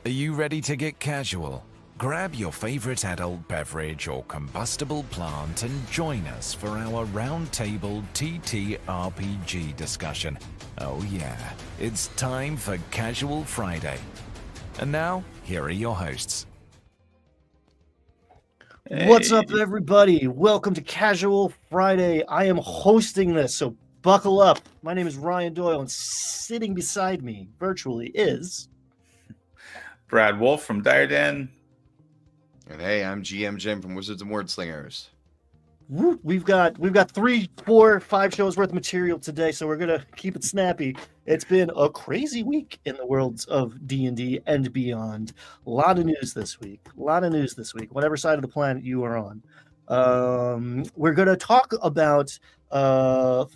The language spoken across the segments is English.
Are you ready to get casual? Grab your favorite adult beverage or combustible plant and join us for our roundtable TTRPG discussion. Oh yeah, it's time for Casual Friday. And now, here are your hosts. What's up, everybody? Welcome to Casual Friday. I am hosting this, so buckle up. My name is Ryan Doyle, and sitting beside me virtually is Brad Wolf from Diarden. And hey, I'm GM Jim from Wizards and Wordslingers. We've got 3, 4, 5 shows worth of material today, so we're gonna keep it snappy. It's been a crazy week in the worlds of D&D and beyond. A lot of news this week. Whatever side of the planet you are on. We're gonna talk about a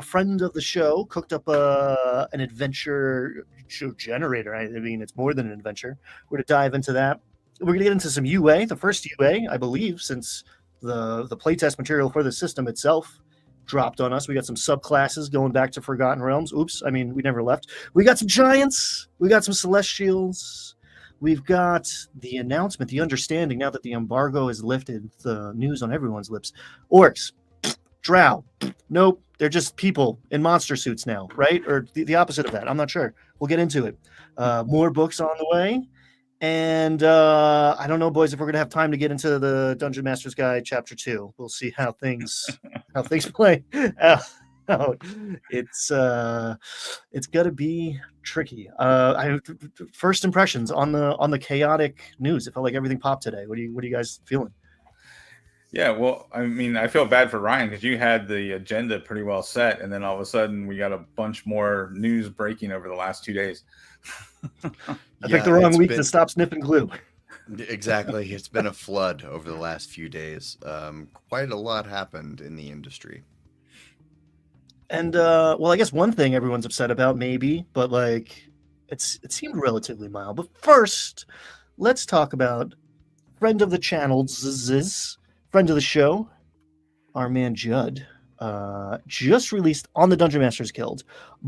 friend of the show cooked up an adventure show generator. I mean, it's more than an adventure. We're gonna dive into that. We're gonna get into some UA, the first UA, I believe, since the playtest material for the system itself dropped on us. We got some subclasses going back to Forgotten Realms. Oops, I mean, we never left. We got some giants. We got some celestials. We've got the announcement, the understanding now that the embargo is lifted, the news on everyone's lips. Orcs, drow, nope, they're just people in monster suits now, right? Or the opposite of that. I'm not sure. We'll get into it. More books on the way. And I don't know, boys, if we're gonna have time to get into the Dungeon Master's Guide Chapter 2. We'll see how things play out. It's gonna be tricky. First impressions on the chaotic news. It felt like everything popped today. What are you guys feeling? Yeah, well, I mean, I feel bad for Ryan because you had the agenda pretty well set, and then all of a sudden we got a bunch more news breaking over the last 2 days. I picked the wrong week to stop sniffing glue. Exactly. It's been a flood over the last few days. Quite a lot happened in the industry. And well, I guess one thing everyone's upset about, maybe, but like it seemed relatively mild. But first, let's talk about friend of the channel, friend of the show, our man Judd, just released on the Dungeon Masters Guild,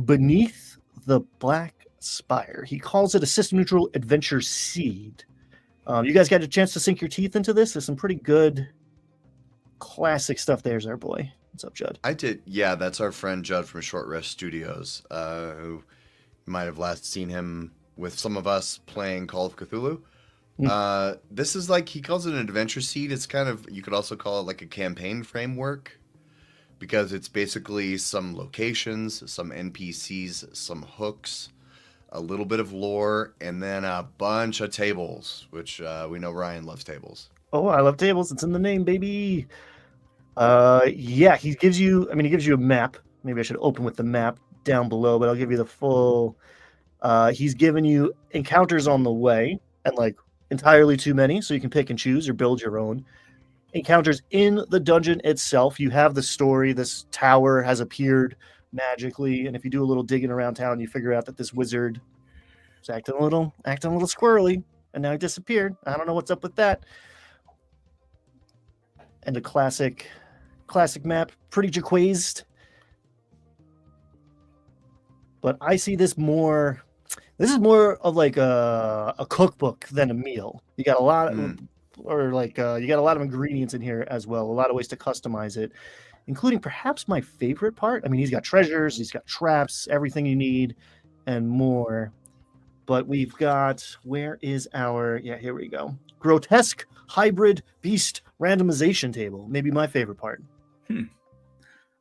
Beneath the Black Spire. He calls it a system-neutral adventure seed. You guys got a chance to sink your teeth into this? There's some pretty good classic stuff there's our boy. What's up, Judd? I did. Yeah, that's our friend Judd from Short Rest Studios, who might have last seen him with some of us playing Call of Cthulhu. This is like, he calls it an adventure seed. It's kind of, you could also call it like a campaign framework, because it's basically some locations, some NPCs, some hooks, a little bit of lore, and then a bunch of tables, which we know Ryan loves tables. Oh, I love tables. It's in the name, baby. Yeah, he gives you a map. Maybe I should open with the map down below, but I'll give you the full. He's given you encounters on the way, and like entirely too many, so you can pick and choose or build your own. Encounters in the dungeon itself. You have the story. This tower has appeared magically, and if you do a little digging around town, you figure out that this wizard is acting a little squirrely, and now he disappeared. I don't know what's up with that. And a classic map, pretty jaquazed. But I see this more. This is more of like a cookbook than a meal. You got a lot of, you got a lot of ingredients in here as well. A lot of ways to customize it, including perhaps my favorite part. I mean, he's got treasures, he's got traps, everything you need, and more. But we've got, where is our, here we go. Grotesque hybrid beast randomization table. Maybe my favorite part.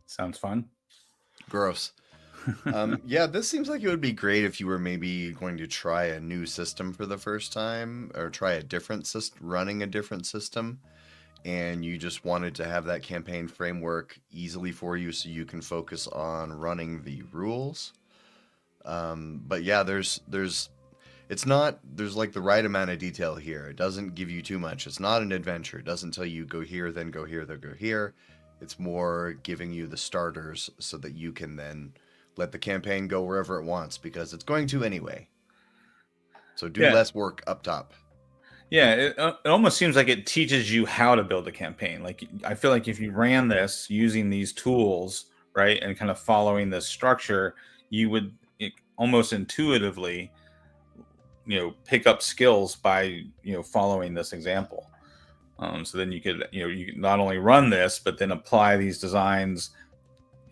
Sounds fun. Gross. Yeah, this seems like it would be great if you were maybe going to try a new system for the first time, or try a different system, running a different system, and you just wanted to have that campaign framework easily for you so you can focus on running the rules. But yeah, there's like the right amount of detail here. It doesn't give you too much. It's not an adventure. It doesn't tell you go here, then go here, then go here. It's more giving you the starters so that you can then let the campaign go wherever it wants, because it's going to anyway. So do less work up top. Yeah, it almost seems like it teaches you how to build a campaign. Like, I feel like if you ran this using these tools, right, and kind of following this structure, you would almost intuitively pick up skills by following this example. So then you could not only run this, but then apply these designs,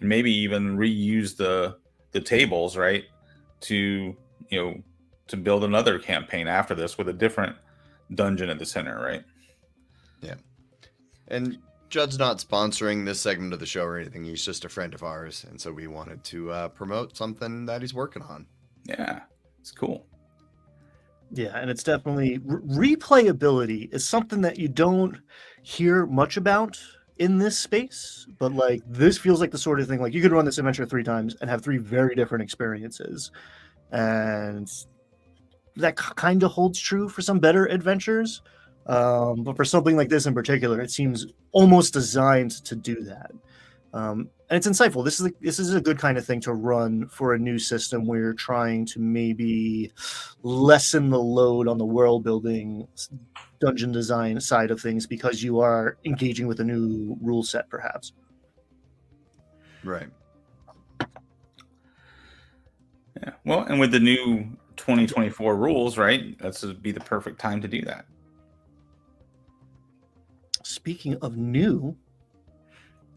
and maybe even reuse the tables, right, to to build another campaign after this with a different dungeon at the center, right? Yeah. And Judd's not sponsoring this segment of the show or anything. He's just a friend of ours, and so we wanted to promote something that he's working on. Yeah, it's cool. Yeah, and it's definitely replayability is something that you don't hear much about in this space, but like this feels like the sort of thing like you could run this adventure 3 times and have 3 very different experiences, and that kind of holds true for some better adventures. But for something like this in particular, it seems almost designed to do that. And it's insightful. This is a good kind of thing to run for a new system where you're trying to maybe lessen the load on the world building, dungeon design side of things because you are engaging with a new rule set, perhaps. Right. Yeah. Well, and with the new 2024 rules, right? That's would be the perfect time to do that. Speaking of new,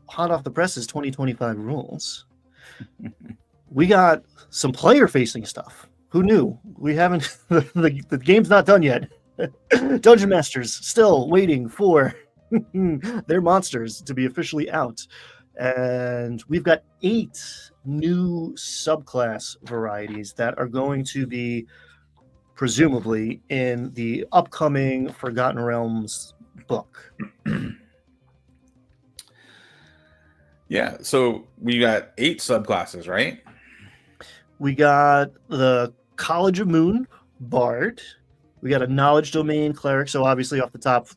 hot off the presses 2025 rules, we got some player-facing stuff. Who knew? We haven't. The game's not done yet. Dungeon Masters still waiting for their monsters to be officially out, and we've got 8 new subclass varieties that are going to be presumably in the upcoming Forgotten Realms book. Yeah, so we got 8 subclasses, right? We got the College of Moon Bard. We got a Knowledge Domain Cleric. So obviously off the top,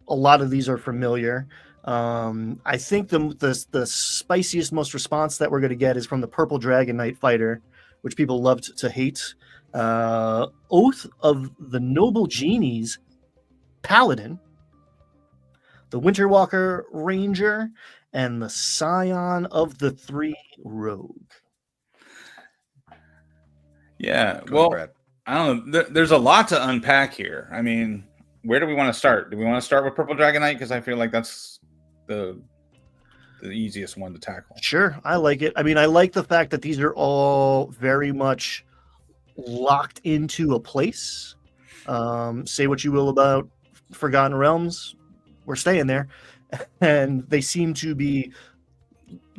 a lot of these are familiar. I think the spiciest, most response that we're going to get is from the Purple Dragon Knight Fighter, which people loved to hate. Oath of the Noble Genies Paladin, the Winterwalker Ranger, and the Scion of the Three Rogue. Yeah, Go, Brad. I don't know. There's a lot to unpack here. I mean, where do we want to start? Do we want to start with Purple Dragon Knight? Because I feel like that's the easiest one to tackle. Sure, I like it. I mean, I like the fact that these are all very much locked into a place. Say what you will about Forgotten Realms, we're staying there. And they seem to be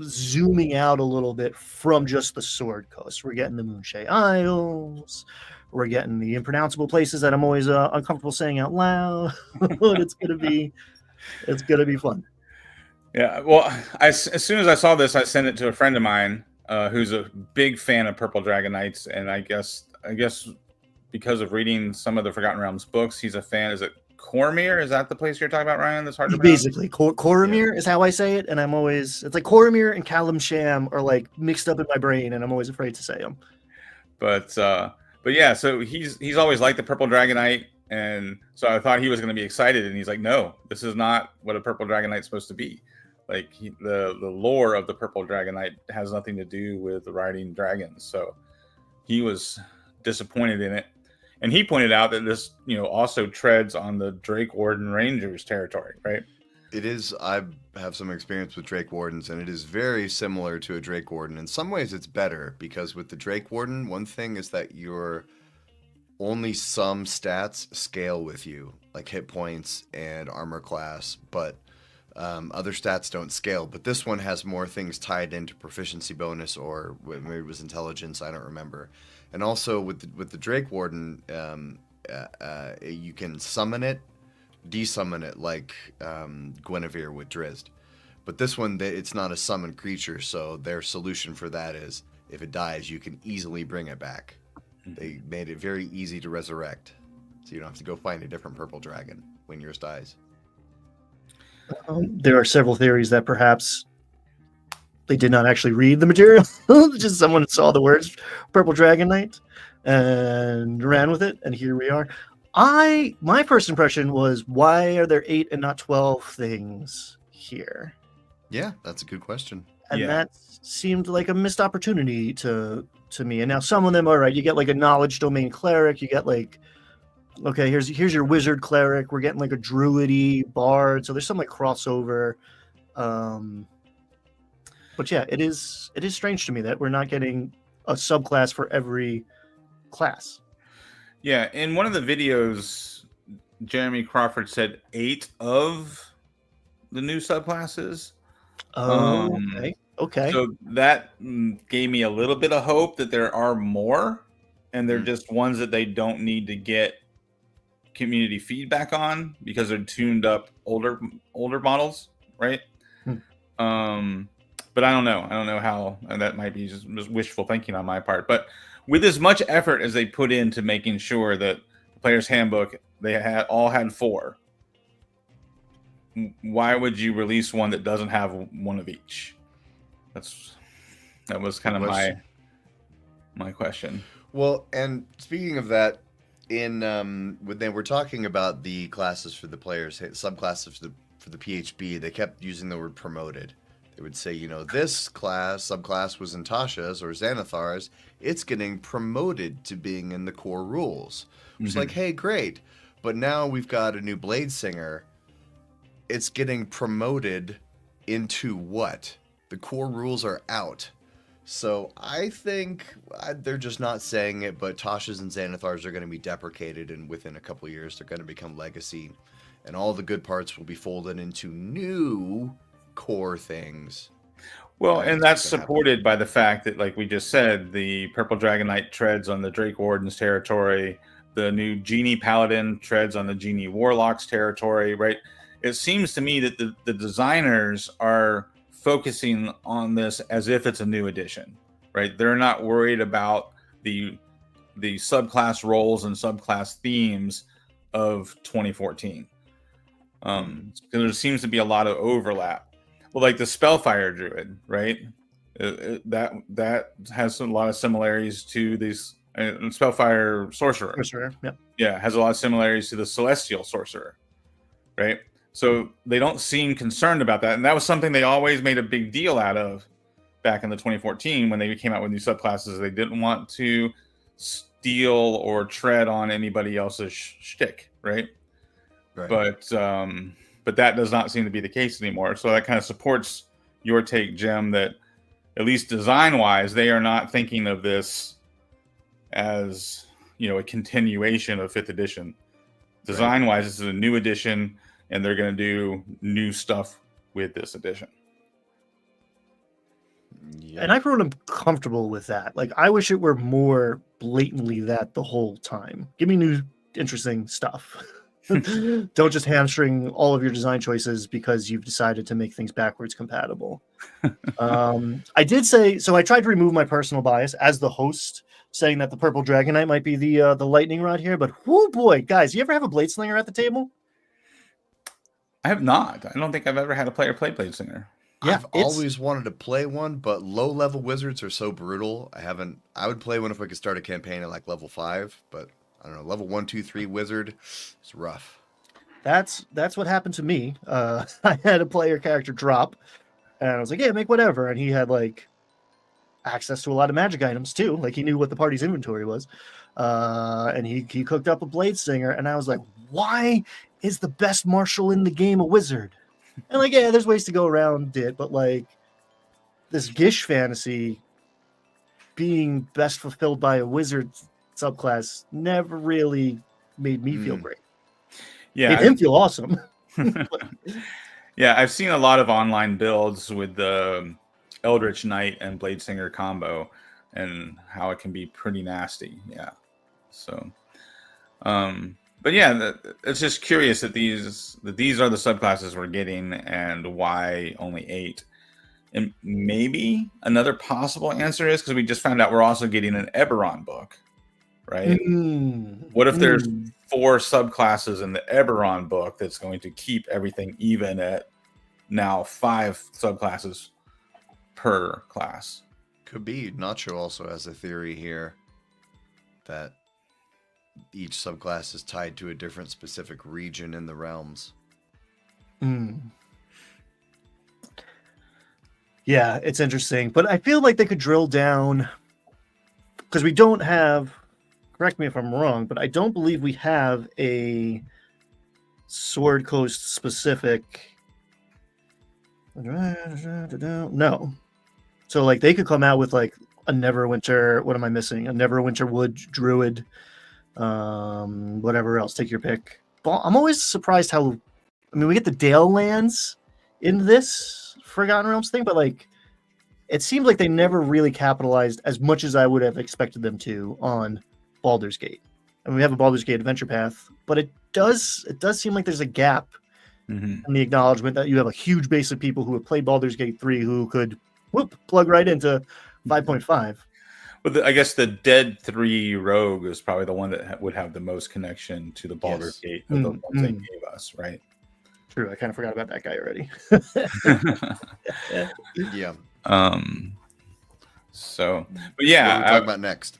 zooming out a little bit from just the Sword Coast. We're getting the Moonshae Isles. We're getting the impronounceable places that I'm always uncomfortable saying out loud. But it's gonna be fun. Yeah. Well, as soon as I saw this, I sent it to a friend of mine who's a big fan of Purple Dragon Knights, and I guess because of reading some of the Forgotten Realms books, he's a fan. Is it Cormyr? Is that the place you're talking about, Ryan? That's hard to pronounce? Basically, Cormyr is how I say it, and I'm always it's like Cormyr and Callum Sham are like mixed up in my brain, and I'm always afraid to say them. But yeah, so he's always liked the Purple Dragon Knight, and so I thought he was going to be excited, and he's like, no, this is not what a Purple Dragon Knight's supposed to be. Like the lore of the Purple Dragon Knight has nothing to do with riding dragons, so he was disappointed in it. And he pointed out that this, also treads on the Drake Warden Rangers territory, right? It is. I have some experience with Drake Wardens, and it is very similar to a Drake Warden. In some ways, it's better because with the Drake Warden, one thing is that your only some stats scale with you, like hit points and armor class, but other stats don't scale. But this one has more things tied into proficiency bonus, or maybe it was intelligence. I don't remember. And also with the Drake Warden, you can summon it, desummon it like Guinevere with Drizzt. But this one, it's not a summoned creature, so their solution for that is if it dies, you can easily bring it back. Mm-hmm. They made it very easy to resurrect, so you don't have to go find a different purple dragon when yours dies. There are several theories that perhaps they did not actually read the material. Just someone saw the words Purple Dragon Knight and ran with it, and here we are. My first impression was, why are there 8 and not 12 things here? Yeah, that's a good question. And that seemed like a missed opportunity to to me. And now some of them, all right, you get like a knowledge domain cleric, you get like, okay, here's your wizard cleric, we're getting like a druidy bard, so there's some like crossover. But yeah, it is strange to me that we're not getting a subclass for every class. Yeah, in one of the videos, Jeremy Crawford said 8 of the new subclasses. Oh, okay. So that gave me a little bit of hope that there are more, and they're just ones that they don't need to get community feedback on because they're tuned up older models, right? But I don't know. I don't know how, and that might be just wishful thinking on my part. But with as much effort as they put into making sure that the player's handbook, they all had 4. Why would you release one that doesn't have one of each? That was kind of my question. Well, and speaking of that, in when they were talking about the classes for the players, subclasses for the PHB, they kept using the word promoted. They would say, this subclass was in Tasha's or Xanathar's. It's getting promoted to being in the core rules. It's like, hey, great. But now we've got a new Blade Singer. It's getting promoted into what? The core rules are out. So I think they're just not saying it, but Tasha's and Xanathar's are going to be deprecated, and within a couple of years, they're going to become legacy. And all the good parts will be folded into new core things. Well, and that's supported by the fact that, like we just said, the Purple Dragon Knight treads on the Drake Warden's territory. The new Genie Paladin treads on the Genie Warlock's territory, right? It seems to me that the designers are focusing on this as if it's a new edition, right? They're not worried about the subclass roles and subclass themes of 2014. There seems to be a lot of overlap. Well, like the Spellfire Druid, right? That has a lot of similarities to these Spellfire Sorcerer. Yeah, has a lot of similarities to the Celestial Sorcerer, right? So they don't seem concerned about that. And that was something they always made a big deal out of back in the 2014 when they came out with new subclasses. They didn't want to steal or tread on anybody else's shtick, right? But that does not seem to be the case anymore. So that kind of supports your take, Jim, that at least design-wise, they are not thinking of this as, a continuation of 5th edition. Design-wise, this is a new edition, and they're going to do new stuff with this edition. Yeah. And I've grown comfortable with that. Like, I wish it were more blatantly that the whole time. Give me new, interesting stuff. Don't just hamstring all of your design choices because you've decided to make things backwards compatible. I did say, so I tried to remove my personal bias as the host, saying that the Purple Dragon Knight might be the lightning rod here. But whoo boy, guys, you ever have a Blade Slinger at the table? I have not. I don't think I've ever had a player play Blade Slinger. Yeah, I've always wanted to play one, but low-level wizards are so brutal. I would play one if I could start a campaign at like level 5, but I don't know, level 1, 2, 3 wizard, it's rough. That's what happened to me. I had a player character drop, and I was like, yeah, make whatever. And he had like access to a lot of magic items too. Like he knew what the party's inventory was. And he cooked up a Blade Singer, and I was like, why is the best martial in the game a wizard? And like, yeah, there's ways to go around it, but like this Gish fantasy being best fulfilled by a wizard subclass never really made me feel great. Yeah, it didn't feel awesome. Yeah, I've seen a lot of online builds with the Eldritch Knight and Blade Singer combo and how it can be pretty nasty. Yeah. So, but yeah, it's just curious that these are the subclasses we're getting and why only 8. And maybe another possible answer is because we just found out we're also getting an Eberron book, right? What if there's 4 subclasses in the Eberron book that's going to keep everything even at now 5 subclasses per class? Could be. Nacho also has a theory here that each subclass is tied to a different specific region in the realms. Yeah, it's interesting. But I feel like they could drill down because we don't have. Correct me if I'm wrong, but I don't believe we have a Sword Coast specific. No. So like they could come out with like a Neverwinter. What am I missing? A Neverwinter Wood Druid. Whatever else. Take your pick. But I'm always surprised how. I mean, we get the Dale lands in this Forgotten Realms thing, but like it seems like they never really capitalized as much as I would have expected them to on Baldur's Gate. I mean, we have a Baldur's Gate adventure path, but it does seem like there's a gap in the acknowledgement that you have a huge base of people who have played Baldur's Gate 3 who could plug right into 5.5. But I guess the Dead 3 Rogue is probably the one that would have the most connection to the Baldur's Gate of the ones they gave us, right? True, I kind of forgot about that guy already. Yeah. So, but yeah, What are we talking about next?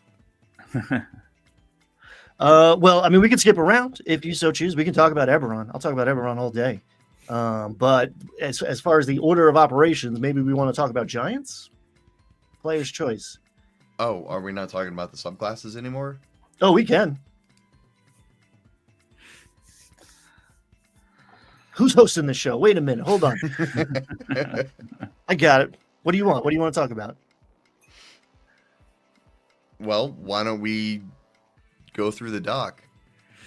Well, I mean, we can skip around if you so choose. We can talk about Eberron. I'll talk about Eberron all day. But as far as the order of operations, maybe we want to talk about giants. Player's choice. Oh, are we not talking about the subclasses anymore? Oh, we can. Who's hosting the show? Wait a minute. Hold on. I got it. What do you want? What do you want to talk about? Well, why don't we go through the doc?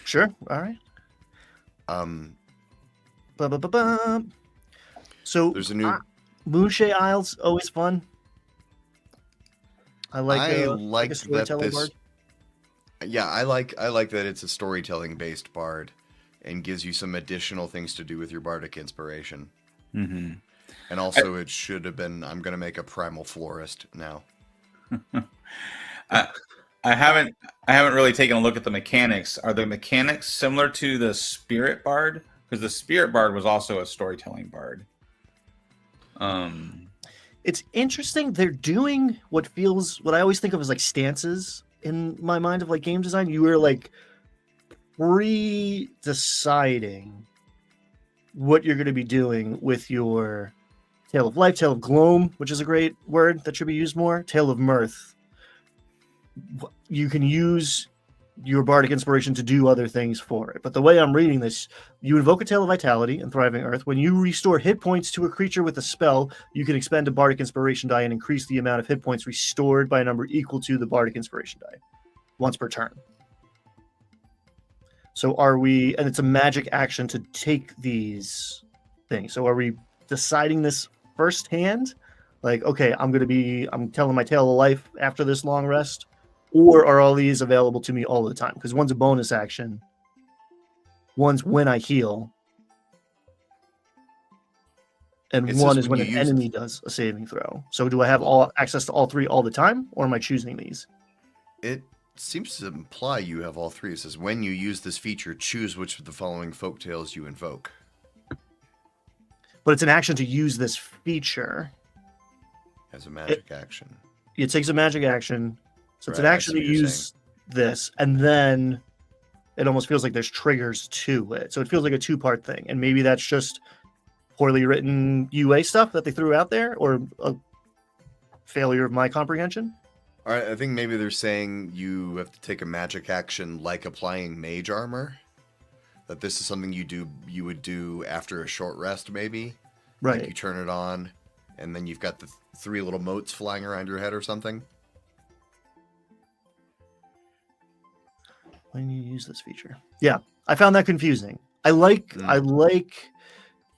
Sure. All right. Ba-ba-ba-bum. So There's a new Moonshade Isles, always fun. I like a that storytelling this. bard. Yeah, I like that it's a storytelling based bard, and gives you some additional things to do with your bardic inspiration. Mm-hmm. And also, it should have been. I'm going to make a primal florist now. I haven't really taken a look at the mechanics. Are the mechanics similar to the Spirit Bard? Because the Spirit Bard was also a storytelling bard. It's interesting. They're doing what I always think of as like stances in my mind of like game design. You were like deciding what you're going to be doing with your Tale of Life, Tale of Gloam, which is a great word that should be used more. Tale of Mirth. You can use your bardic inspiration to do other things for it. But the way I'm reading this, you invoke a Tale of Vitality and Thriving Earth. When you restore hit points to a creature with a spell, you can expend a bardic inspiration die and increase the amount of hit points restored by a number equal to the bardic inspiration die once per turn. So and it's a magic action to take these things. So are we deciding this firsthand? Like, okay, I'm telling my Tale of Life after this long rest. Or are all these available to me all the time? Because one's a bonus action. One's when I heal. And one is when an enemy does a saving throw. So do I have access to all three all the time? Or am I choosing these? It seems to imply you have all three. It says, when you use this feature, choose which of the following folktales you invoke. But it's an action to use this feature. As a magic action. It takes a magic action. So it's an action to use this, and then it almost feels like there's triggers to it. So it feels like a two-part thing. And maybe that's just poorly written UA stuff that they threw out there, or a failure of my comprehension. All right, I think maybe they're saying you have to take a magic action like applying mage armor. That this is something you would do after a short rest, maybe. Right. Like you turn it on, and then you've got the three little motes flying around your head or something. When you use this feature. Yeah, I found that confusing. I like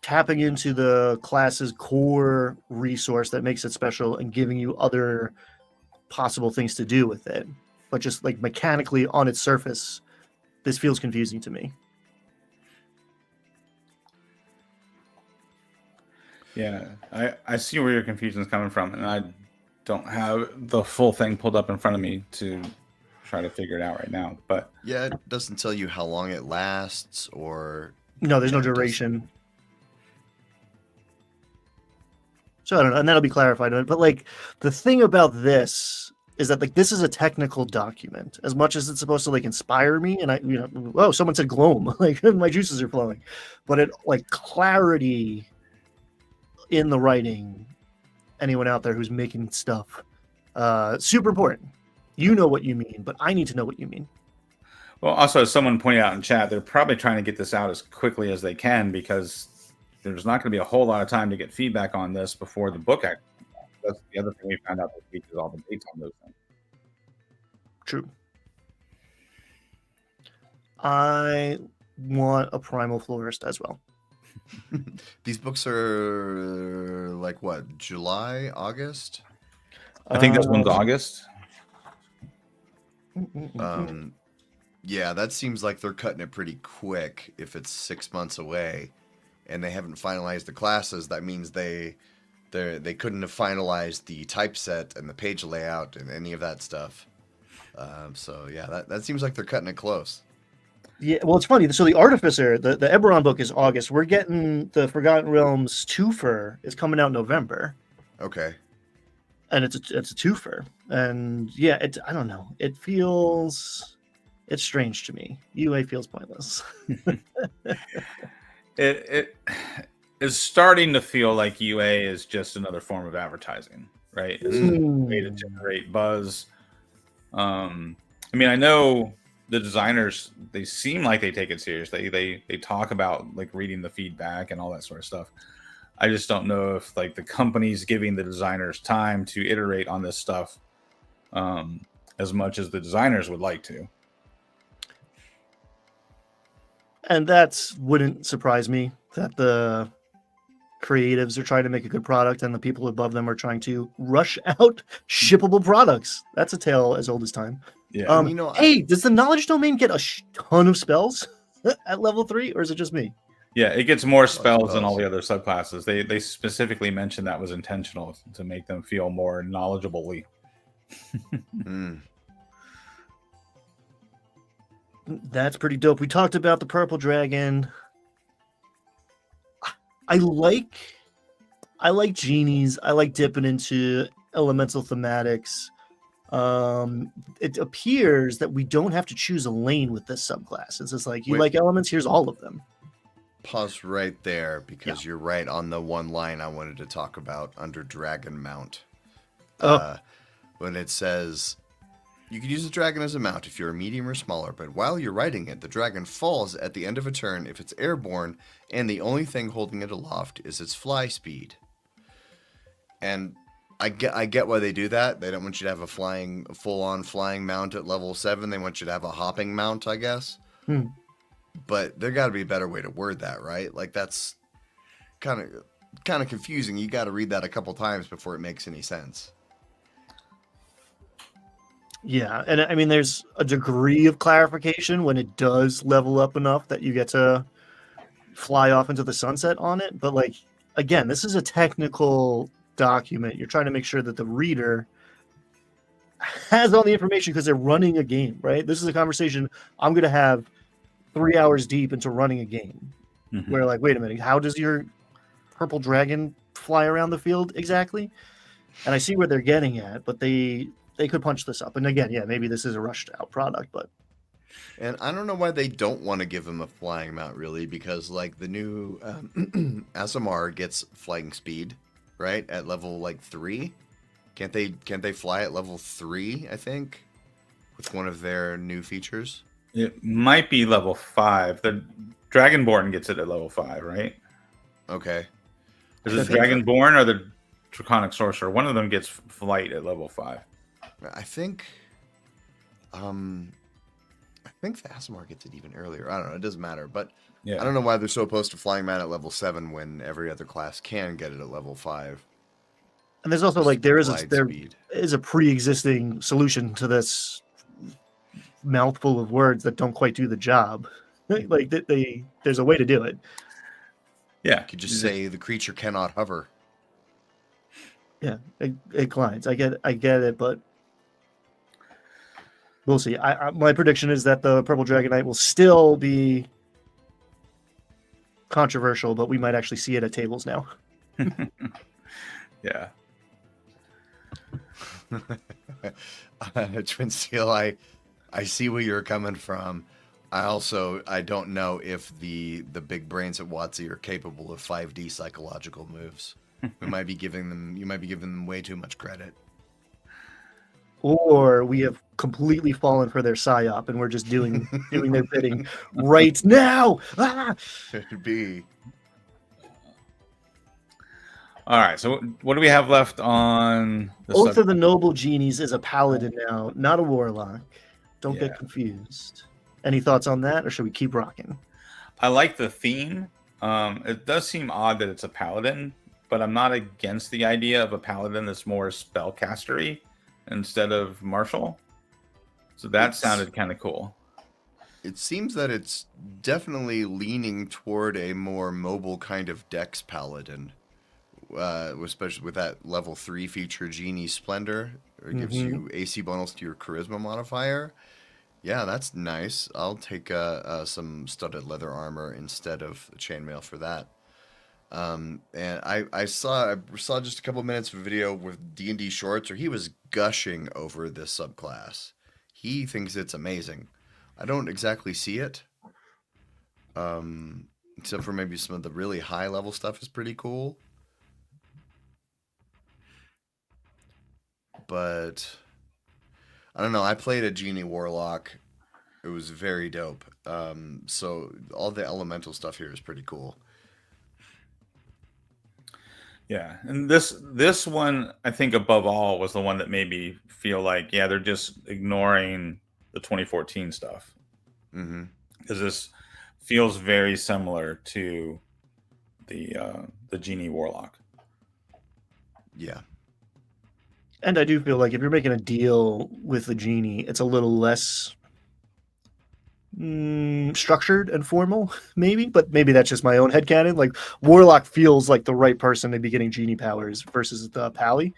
tapping into the class's core resource that makes it special and giving you other possible things to do with it. But just like mechanically on its surface, this feels confusing to me. Yeah, I see where your confusion is coming from, and I don't have the full thing pulled up in front of me to try to figure it out right now. But yeah, it doesn't tell you how long it lasts, or no, there's no duration. So I don't know, and that'll be clarified. But like the thing about this is that like this is a technical document as much as it's supposed to like inspire me. And someone said gloam, like my juices are flowing, but it like clarity in the writing. Anyone out there who's making stuff, super important. You know what you mean, but I need to know what you mean. Well, also, as someone pointed out in chat, they're probably trying to get this out as quickly as they can because there's not going to be a whole lot of time to get feedback on this before the book actually comes out. That's the other thing we found out this week is all the dates on those things. True. I want a Primal Florist as well. These books are like what, July, August? I think this one's August. Yeah, that seems like they're cutting it pretty quick if it's 6 months away and they haven't finalized the classes. That means they couldn't have finalized the typeset and the page layout and any of that stuff. So yeah, that seems like they're cutting it close. Yeah, well, it's funny. So the Artificer, the Eberron book is August. We're getting the Forgotten Realms twofer is coming out in November. Okay. And it's a twofer. And yeah, I don't know. It's strange to me. UA feels pointless. It is starting to feel like UA is just another form of advertising, right? It's a way to generate buzz. I mean, I know the designers, they seem like they take it seriously. They talk about like reading the feedback and all that sort of stuff. I just don't know if like the company's giving the designers time to iterate on this stuff as much as the designers would like to. And that wouldn't surprise me that the creatives are trying to make a good product and the people above them are trying to rush out shippable products. That's a tale as old as time. Yeah. Hey, does the knowledge domain get a ton of spells at level 3, or is it just me? Yeah, it gets more spells than all the other subclasses. They specifically mentioned that was intentional to make them feel more knowledgeably. That's pretty dope. We talked about the purple dragon. I like genies. I like dipping into elemental thematics. It appears that we don't have to choose a lane with this subclass. It's just like, you like elements, here's all of them. Pause right there because you're right on the one line I wanted to talk about under Dragon Mount. When it says, you can use the dragon as a mount if you're a medium or smaller, but while you're riding it, the dragon falls at the end of a turn if it's airborne, and the only thing holding it aloft is its fly speed. And I get why they do that. They don't want you to have a full-on flying mount at level 7. They want you to have a hopping mount, I guess. But there got to be a better way to word that, right? Like, that's kind of confusing. You got to read that a couple times before it makes any sense. Yeah, and I mean, there's a degree of clarification when it does level up enough that you get to fly off into the sunset on it. But like, again, this is a technical document. You're trying to make sure that the reader has all the information because they're running a game, right? This is a conversation I'm going to have 3 hours deep into running a game. Where like, wait a minute, how does your purple dragon fly around the field exactly? And I see where they're getting at, but they could punch this up. And again, yeah, maybe this is a rushed out product, but. And I don't know why they don't want to give him a flying mount, really, because like the new Asimar gets flying speed, right, at level like 3. Can't they fly at level 3? I think with one of their new features. It might be level 5. The Dragonborn gets it at level 5, right? Okay. Is it Dragonborn or the Draconic Sorcerer? One of them gets flight at level 5. I think the Asimar gets it even earlier. I don't know. It doesn't matter. But I don't know why they're so opposed to flying mount at level 7 when every other class can get it at level 5. And there's also like there is a pre-existing solution to this mouthful of words that don't quite do the job. Like there's a way to do it. Yeah, you could just say the creature cannot hover. Yeah, it glides. I get it, but we'll see. My prediction is that the Purple Dragon Knight will still be controversial, but we might actually see it at tables now. Yeah. Twin Steel, I see where you're coming from. I don't know if the big brains at WotC are capable of 5D psychological moves. You might be giving them way too much credit. or we have completely fallen for their psyop and we're just doing their bidding right now. Ah! Could be. All right. So what do we have left on the Both of the noble genies is a paladin now, not a warlock. Don't Yeah. get confused. Any thoughts on that, or should we keep rocking? I like the theme. It does seem odd that it's a paladin, but I'm not against the idea of a paladin that's more spellcastery instead of martial. So that sounded kind of cool. It seems that it's definitely leaning toward a more mobile kind of dex paladin, especially with that level 3 feature Genie Splendor. It gives you AC bonus to your charisma modifier. Yeah, that's nice. I'll take some studded leather armor instead of chainmail for that. And I saw just a couple minutes of a video with D&D Shorts where he was gushing over this subclass. He thinks it's amazing. I don't exactly see it. Except for maybe some of the really high level stuff is pretty cool. But I don't know. I played a Genie Warlock. It was very dope. So all the elemental stuff here is pretty cool. Yeah, and this one, I think above all, was the one that made me feel like, yeah, they're just ignoring the 2014 stuff. Mm-hmm. Because this feels very similar to the Genie Warlock. Yeah. And I do feel like if you're making a deal with the genie, it's a little less structured and formal, maybe. But maybe that's just my own headcanon. Like Warlock feels like the right person to be getting genie powers versus the Pally.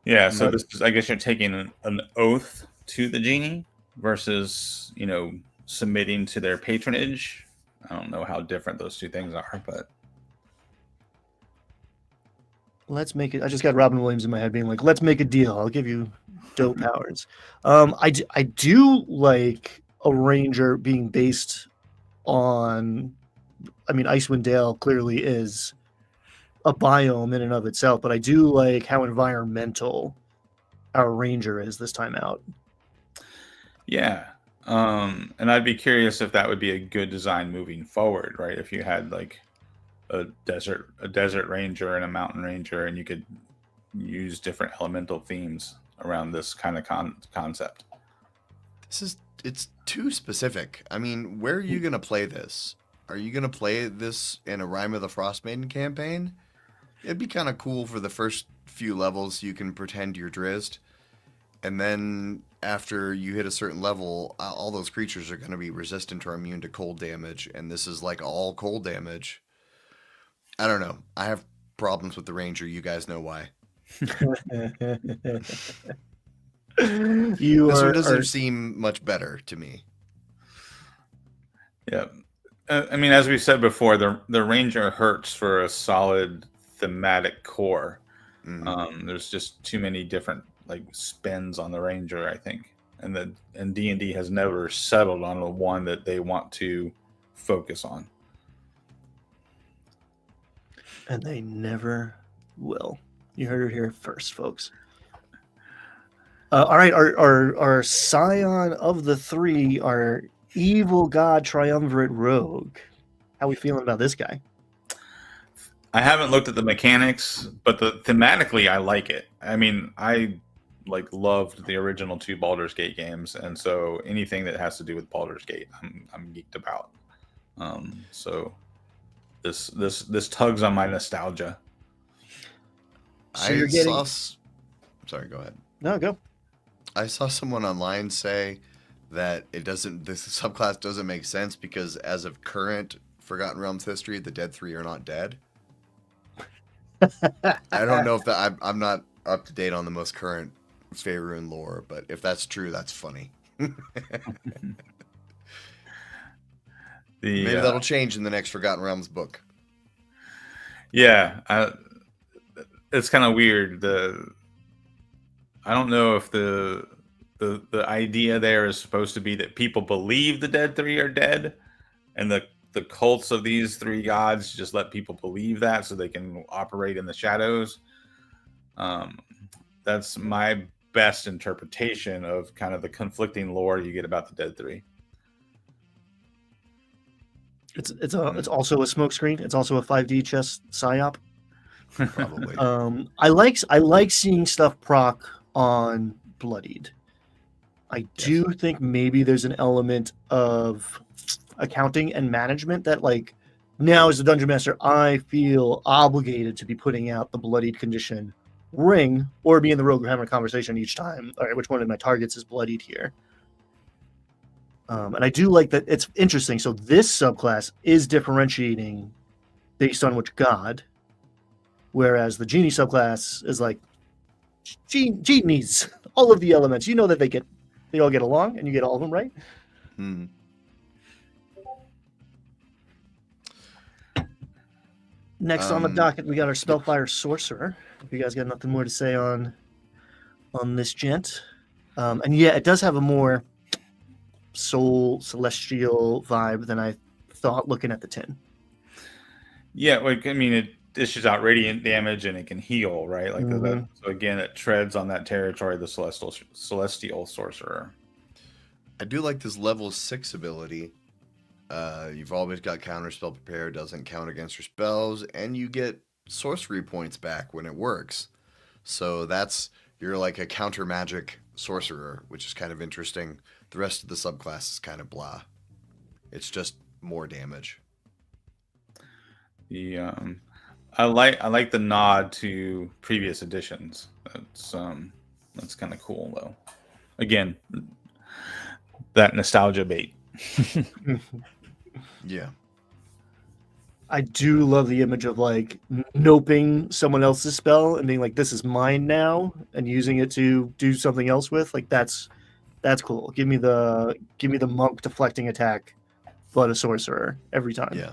Yeah, so this is, I guess you're taking an oath to the genie versus, submitting to their patronage. I don't know how different those two things are, but let's make it. I just got Robin Williams in my head being like, let's make a deal. I'll give you dope powers. I do like a ranger being based on, I mean, Icewind Dale clearly is a biome in and of itself, but I do like how environmental our ranger is this time out. yeah. And I'd be curious if that would be a good design moving forward, right? If you had like a desert ranger and a mountain ranger, and you could use different elemental themes around this kind of concept. It's too specific. I mean, where are you gonna play this? Are you gonna play this in a Rime of the Frost Maiden campaign? It'd be kind of cool for the first few levels. You can pretend you're Drizzt, and then after you hit a certain level, all those creatures are going to be resistant or immune to cold damage, and this is like all cold damage. I don't know. I have problems with the ranger. You guys know why. This one doesn't seem much better to me. Yeah. I mean, as we said before, the ranger hurts for a solid thematic core. There's just too many different like spins on the ranger, I think, and D&D has never settled on the one that they want to focus on, and they never will. You heard it here first, folks. All right, our scion of the three, our evil god triumvirate rogue. How we feeling about this guy? I haven't looked at the mechanics, but thematically, I like it. I mean, I loved the original 2 Baldur's Gate games, and so anything that has to do with Baldur's Gate, I'm geeked about. So this tugs on my nostalgia. So sorry, go ahead. No, go. I saw someone online say that this subclass doesn't make sense because as of current Forgotten Realms history, the Dead 3 are not dead. I don't know if that I'm not up to date on the most current Faerun lore, but if that's true, that's funny. Maybe that'll change in the next Forgotten Realms book. Yeah, it's kind of weird. I don't know if the idea there is supposed to be that people believe the Dead 3 are dead, and the cults of these 3 gods just let people believe that so they can operate in the shadows. That's my best interpretation of kind of the conflicting lore you get about the Dead 3. It's also a smokescreen. It's also a 5D chess psyop. Probably. I like seeing stuff proc on Bloodied. I do think maybe there's an element of accounting and management that, like, now as the dungeon master, I feel obligated to be putting out the Bloodied condition ring, or be in the rogue we're having a conversation each time. All right, which one of my targets is Bloodied here? And I do like that. It's interesting. So this subclass is differentiating based on which god, whereas the genie subclass is like genies, all of the elements. You know that they all get along, and you get all of them right. Hmm. Next on the docket, we got our Spellfire Sorcerer. If you guys got nothing more to say on this gent, and yeah, it does have a more soul celestial vibe than I thought looking at the tin. Yeah, like, I mean, it dishes out radiant damage and it can heal, right? Like Mhm. so again, it treads on that territory of the celestial sorcerer. I do like this level 6 ability. You've always got counterspell prepare, doesn't count against your spells, and you get sorcery points back when it works. So you're like a counter magic sorcerer, which is kind of interesting. The rest of the subclass is kind of blah. It's just more damage. I like the nod to previous editions. That's kind of cool though. Again, that nostalgia bait. Yeah. I do love the image of like noping someone else's spell and being like, "This is mine now," and using it to do something else with. Like that's cool. Give me the monk deflecting attack, but a sorcerer every time. Yeah.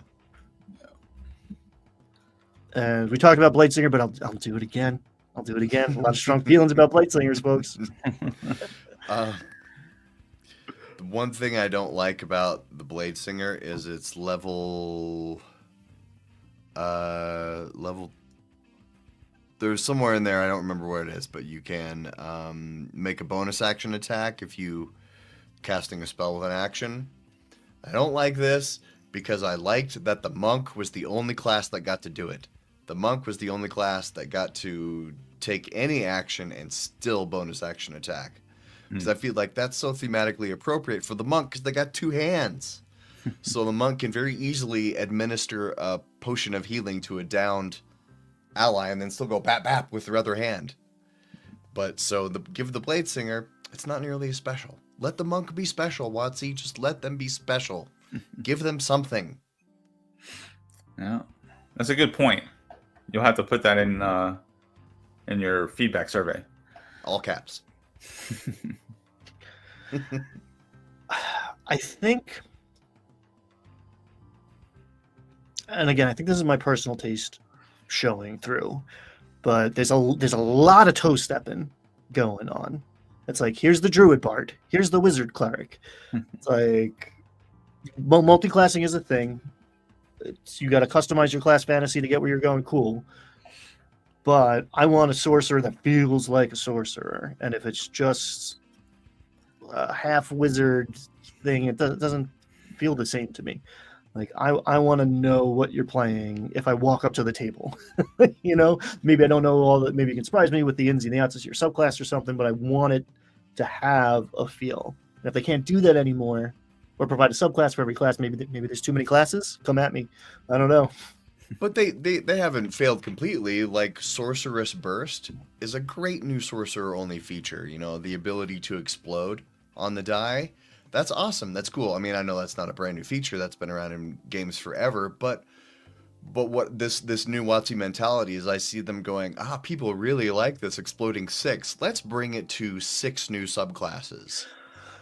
And we talked about Bladesinger, but I'll do it again. A lot of strong feelings about Bladesingers, folks. The one thing I don't like about the Bladesinger is its level. There's somewhere in there, I don't remember where it is, but you can make a bonus action attack if you casting a spell with an action. I don't like this because I liked that the monk was the only class that got to do it. The monk was the only class that got to take any action and still bonus action attack. Because I feel like that's so thematically appropriate for the monk because they got 2 hands. So the monk can very easily administer a potion of healing to a downed ally and then still go bap bap with their other hand. But give the Bladesinger, it's not nearly as special. Let the monk be special, Watsy. Just let them be special. Give them something. Yeah, that's a good point. You'll have to put that in your feedback survey. All caps. I think, and again, I think this is my personal taste showing through, but there's a lot of toe stepping going on. It's like, here's the druid bard, here's the wizard cleric. It's like multi-classing is a thing. You got to customize your class fantasy to get where you're going. Cool. But I want a sorcerer that feels like a sorcerer. And if it's just a half wizard thing, it doesn't feel the same to me. Like, I want to know what you're playing if I walk up to the table. You know, maybe I don't know all that. Maybe you can surprise me with the ins and the outs of your subclass or something, but I want it to have a feel. And if they can't do that anymore, or provide a subclass for every class, maybe there's too many classes. Come at me. I don't know. But they haven't failed completely. Like Sorceress Burst is a great new sorcerer only feature. You know, the ability to explode on the die. That's awesome. That's cool. I mean, I know that's not a brand new feature. That's been around in games forever. But what this new WotC mentality is, I see them going, people really like this exploding 6. Let's bring it to 6 new subclasses.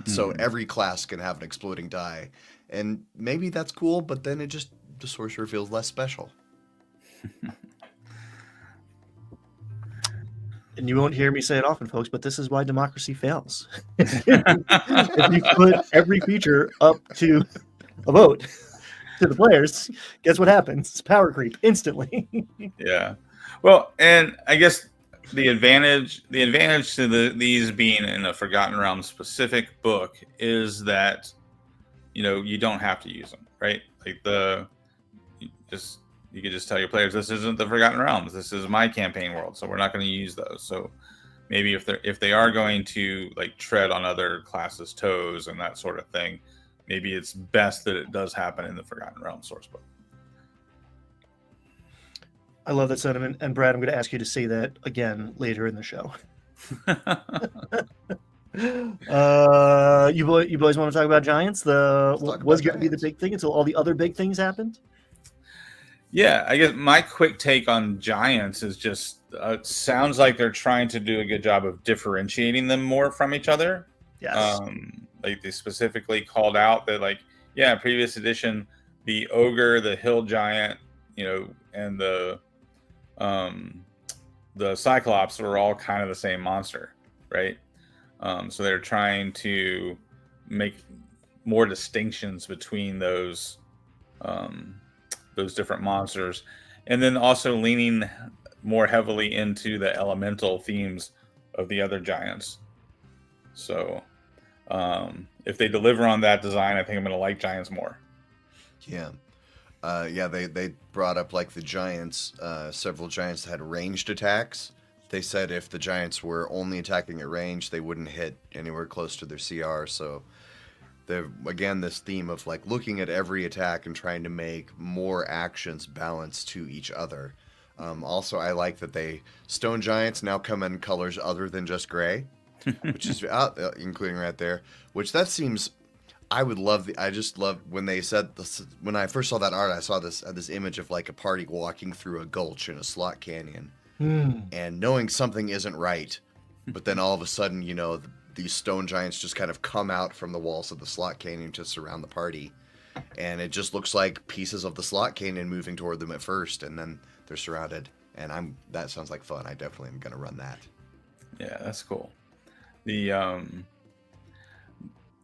So every class can have an exploding die. And maybe that's cool, but then the sorcerer feels less special. And you won't hear me say it often, folks, but this is why democracy fails. If you put every feature up to a vote to the players, guess what happens? It's power creep instantly. Yeah. Well, and I guess the advantage to these being in a Forgotten Realms specific book is that you don't have to use them, right? Like you could just tell your players, this isn't the Forgotten Realms, this is my campaign world, so we're not going to use those. So maybe if they are going to like tread on other classes' toes and that sort of thing, maybe it's best that it does happen in the Forgotten Realms source book. I love that sentiment, and Brad, I'm going to ask you to say that again later in the show. You boys want to talk about Giants? What was going to be the big thing until all the other big things happened? Yeah, I guess my quick take on Giants is just it sounds like they're trying to do a good job of differentiating them more from each other. Yes. Like they specifically called out that, like, yeah, previous edition, the ogre, the hill giant, and the Cyclops were all kind of the same monster, right? So they're trying to make more distinctions between those different monsters, and then also leaning more heavily into the elemental themes of the other giants. So if they deliver on that design, I think I'm going to like Giants more. Yeah. They brought up like the Giants, several Giants had ranged attacks. They said if the Giants were only attacking at range, they wouldn't hit anywhere close to their CR. So again, this theme of like looking at every attack and trying to make more actions balanced to each other. Also, I like that Stone Giants now come in colors other than just gray, which is including right there, which that seems... I just love when they said this. When I first saw that art, I saw this image of like a party walking through a gulch in a slot canyon, and knowing something isn't right, but then all of a sudden, these stone giants just kind of come out from the walls of the slot canyon to surround the party, and it just looks like pieces of the slot canyon moving toward them at first, and then they're surrounded. And that sounds like fun. I definitely am gonna run that. Yeah, that's cool. The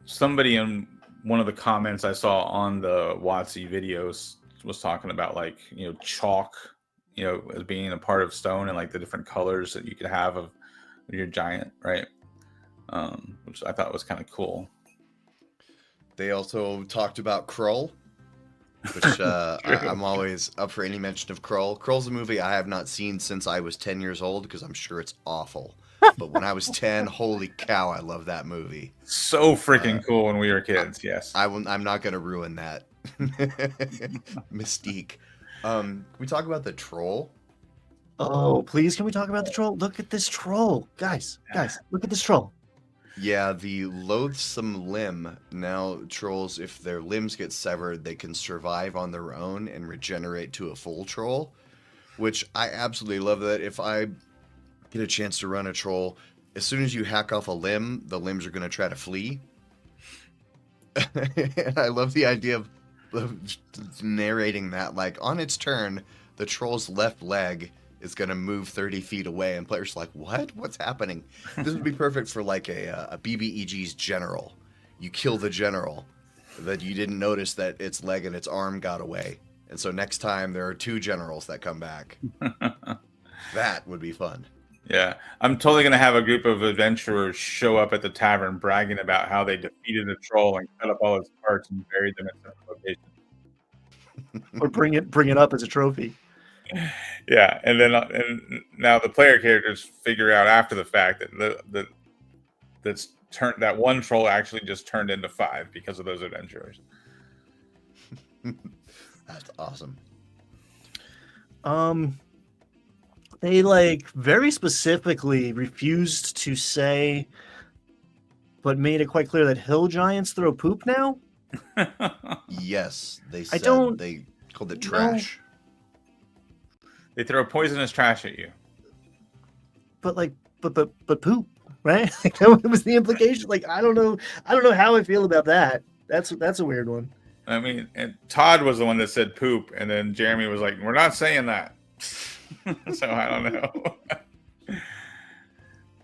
somebody in one of the comments I saw on the WotC videos was talking about like, chalk, as being a part of stone and like the different colors that you could have of your giant, right? Which I thought was kind of cool. They also talked about Krull, which I'm always up for any mention of Krull. Krull's a movie I have not seen since I was 10 years old because I'm sure it's awful. But when I was 10, holy cow, I love that movie. So freaking cool when we were kids, yes. I'm not going to ruin that mystique. Can we talk about the troll? Oh, please, can we talk about the troll? Look at this troll. Guys, look at this troll. Yeah, the loathsome limb. Now, trolls, if their limbs get severed, they can survive on their own and regenerate to a full troll, which I absolutely love that. If I get a chance to run a troll, as soon as you hack off a limb, the limbs are going to try to flee. And I love the idea of narrating that, like, on its turn, the troll's left leg is going to move 30 feet away, and players are like, what? What's happening? This would be perfect for, like, a BBEG's general. You kill the general, that you didn't notice that its leg and its arm got away. And so next time, there are 2 generals that come back. That would be fun. Yeah, I'm totally going to have a group of adventurers show up at the tavern bragging about how they defeated a troll and cut up all its parts and buried them in some location. Or bring it up as a trophy. Yeah, and now the player characters figure out after the fact that that one troll actually just turned into 5 because of those adventurers. That's awesome. They like very specifically refused to say, but made it quite clear that hill giants throw poop now. Yes, they said they called it trash. They throw poisonous trash at you. But poop, right? Like, that was the implication. Like, I don't know how I feel about that. That's a weird one. I mean, and Todd was the one that said poop, and then Jeremy was like, "We're not saying that." So I don't know.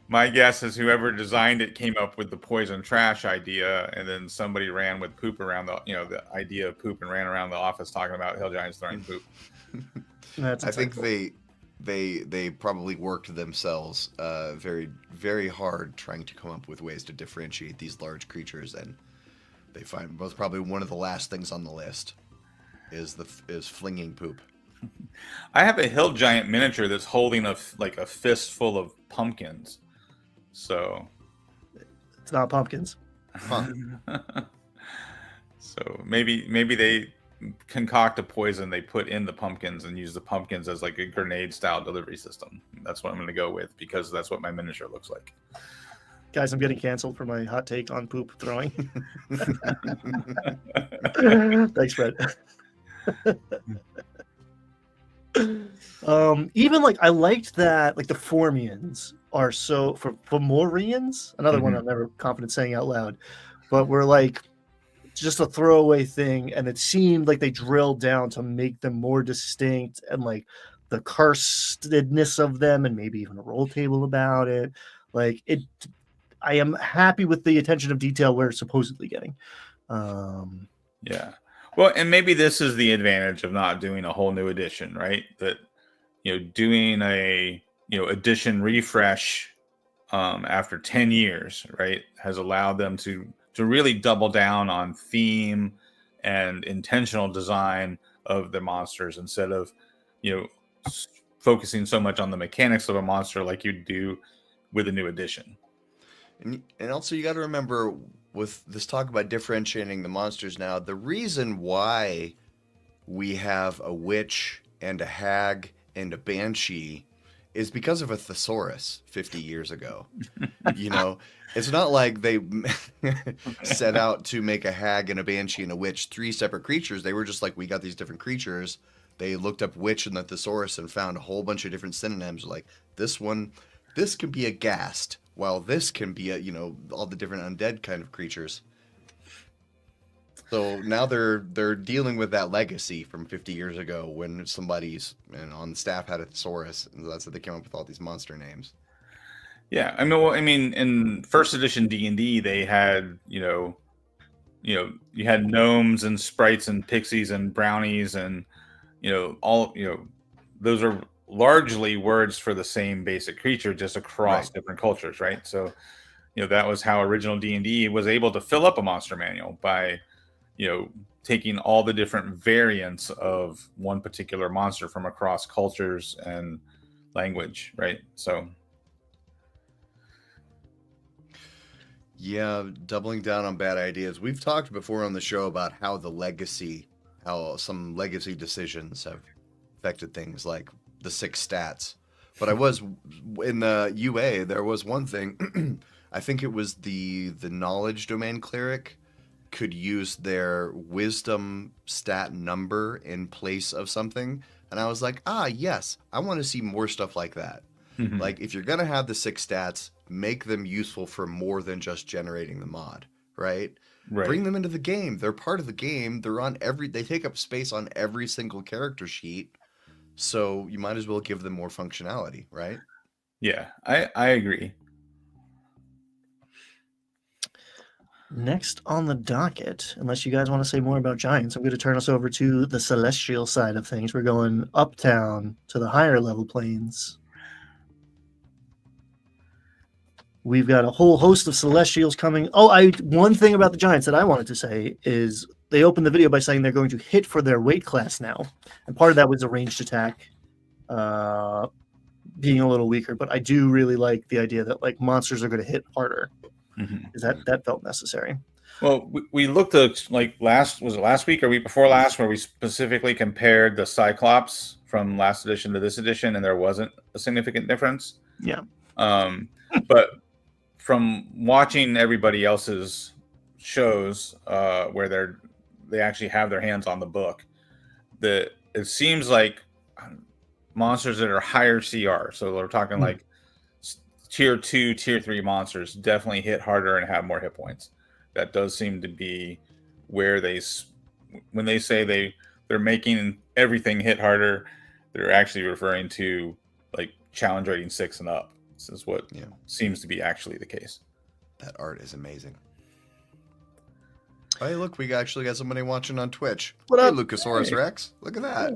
My guess is whoever designed it came up with the poison trash idea, and then somebody ran with poop around the idea of poop and ran around the office talking about hill giants throwing poop. I think they probably worked themselves very, very hard trying to come up with ways to differentiate these large creatures, and they find both probably one of the last things on the list is flinging poop. I have a hill giant miniature that's holding a fistful of pumpkins. So It's not pumpkins. Huh. So maybe they concoct a poison they put in the pumpkins and use the pumpkins as like a grenade style delivery system. That's what I'm going to go with because that's what my miniature looks like. Guys, I'm getting canceled for my hot take on poop throwing. Thanks, Fred. Even like I liked that like the Formians are so for Fomorians, another one I'm never confident saying out loud, but we're like just a throwaway thing, and it seemed like they drilled down to make them more distinct and like the cursedness of them, and maybe even a roll table about it. Like it, I am happy with the attention of detail we're supposedly getting. Yeah. Well, and maybe this is the advantage of not doing a whole new edition, right? That, doing a, edition refresh after 10 years, right, has allowed them to really double down on theme and intentional design of the monsters instead of, focusing so much on the mechanics of a monster like you do with a new edition. And also you got to remember with this talk about differentiating the monsters now, the reason why we have a witch and a hag and a banshee is because of a thesaurus 50 years ago. It's not like they set out to make a hag and a banshee and a witch 3 separate creatures. They were just like, we got these different creatures. They looked up witch in the thesaurus and found a whole bunch of different synonyms. Like this could be a ghast, while this can be all the different undead kind of creatures. So now they're dealing with that legacy from 50 years ago when somebody's on the staff had a thesaurus, and that's how they came up with all these monster names. Yeah, I mean, in first edition D&D, they had you had gnomes and sprites and pixies and brownies and all those are largely words for the same basic creature, just across different cultures, right? So that was how original D&D was able to fill up a monster manual by taking all the different variants of one particular monster from across cultures and language, right? So yeah, doubling down on bad ideas. We've talked before on the show about how some legacy decisions have affected things like the 6 stats. But I was in the UA, there was one thing, I think it was the knowledge domain cleric could use their wisdom stat number in place of something. And I was like, yes, I want to see more stuff like that. Like, if you're going to have the 6 stats, make them useful for more than just generating the mod, right? Bring them into the game. They're part of the game. They take up space on every single character sheet. So you might as well give them more functionality, right? Yeah, I agree. Next on the docket, unless you guys want to say more about giants, I'm going to turn us over to the celestial side of things. We're going uptown to the higher level planes. We've got a whole host of celestials coming. One thing about the giants that I wanted to say is they opened the video by saying they're going to hit for their weight class now. And part of that was a ranged attack being a little weaker. But I do really like the idea that like monsters are going to hit harder. Because that felt necessary. Well, we looked at like last week or week before last where we specifically compared the Cyclops from last edition to this edition, and there wasn't a significant difference. Yeah. But from watching everybody else's shows where they actually have their hands on the book, it seems like monsters that are higher CR, so we're talking like tier 2, tier 3 monsters definitely hit harder and have more hit points. That does seem to be where when they say they're making everything hit harder, they're actually referring to like challenge rating 6 and up. This is what seems to be actually the case. That art is amazing. Hey, look, we actually got somebody watching on Twitch. What up, Lucasaurus Rex? Look at that.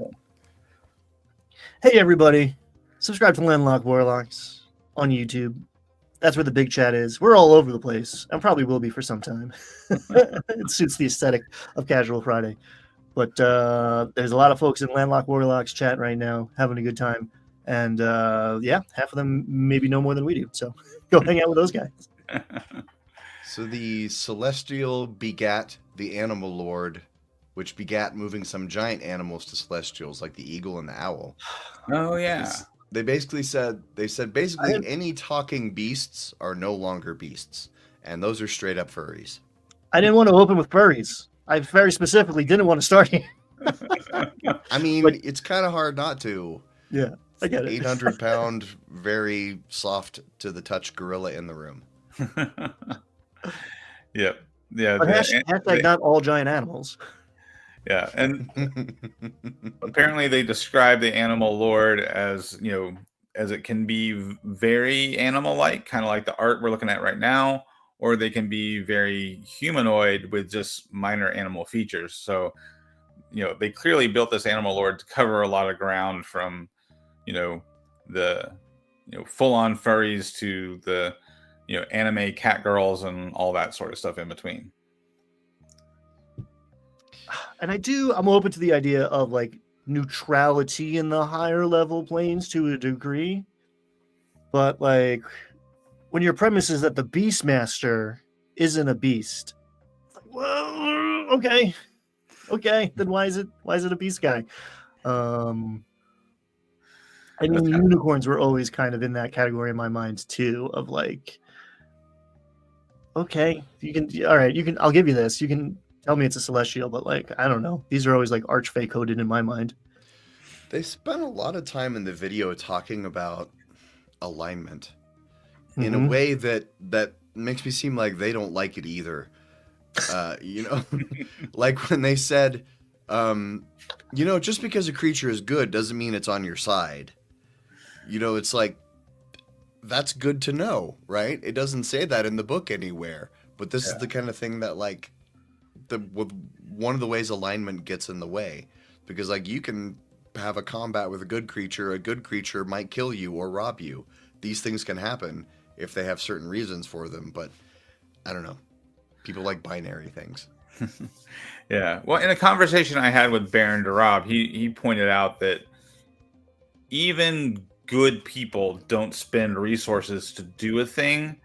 Hey, everybody. subscribe to Landlocked Warlocks on YouTube. That's where the big chat is. We're all over the place, and probably will be for some time. It suits the aesthetic of Casual Friday. But there's a lot of folks in Landlocked Warlocks chat right now having a good time. And yeah, half of them maybe know more than we do. So go hang out with those guys. So the Celestial begat the Animal Lord, which begat moving some giant animals to Celestials, like the eagle and the owl. Oh yeah. They said any talking beasts are no longer beasts, and those are straight up furries. I didn't want to open with furries. I very specifically didn't want to start here. I mean, But- it's kind of hard not to. Yeah, I get it. 800-pound, very soft to the touch gorilla in the room. Yep. Yeah. But hashtag not all giant animals. Yeah, and apparently they describe the animal lord as, you know, as it can be very animal-like, kind of like the art we're looking at right now, or they can be very humanoid with just minor animal features. So, you know, they clearly built this animal lord to cover a lot of ground, from, you know, the, you know, full-on furries to the, you know, anime cat girls and all that sort of stuff in between. And I'm open to the idea of like neutrality in the higher level planes to a degree. But like when your premise is that the Beastmaster isn't a beast, it's like, well, okay, then why is it a beast guy? I mean, unicorns were always kind of in that category in my mind too, of like, okay, I'll give you this. You can tell me it's a Celestial, but like, I don't know. These are always like arch-fey coded in my mind. They spent a lot of time in the video talking about alignment in a way that makes me seem like they don't like it either. You know, like when they said, you know, just because a creature is good doesn't mean it's on your side. You know, it's like, that's good to know, right? It doesn't say that in the book anywhere, but this is the kind of thing that, like, one of the ways alignment gets in the way, because like you can have a combat with a good creature might kill you or rob you. These things can happen if they have certain reasons for them, but I don't know. People like binary things. Yeah. Well, in a conversation I had with Baron DeRob, he pointed out that even good people don't spend resources to do a thing,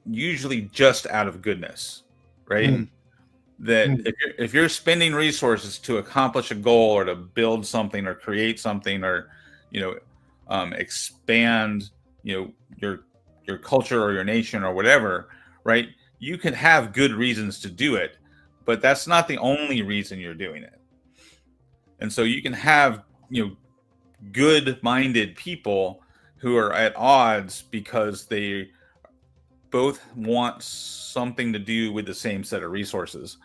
usually just out of goodness, right? That if you're spending resources to accomplish a goal or to build something or create something or, you know, expand, you know, your culture or your nation or whatever, right? You can have good reasons to do it, but that's not the only reason you're doing it. And so you can have, you know, good-minded people who are at odds because they both want something to do with the same set of resources,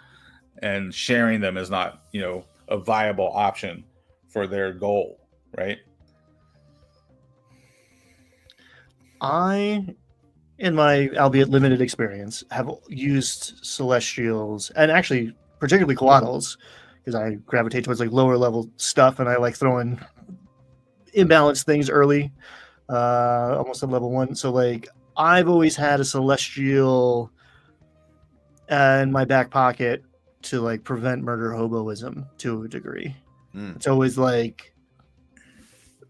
and sharing them is not, you know, a viable option for their goal, right? I, in my albeit limited experience, have used Celestials, and actually particularly Coatls, because I gravitate towards like lower level stuff, and I like throwing imbalanced things early, almost at level 1. So like I've always had a Celestial in my back pocket to like prevent murder hoboism to a degree. It's always like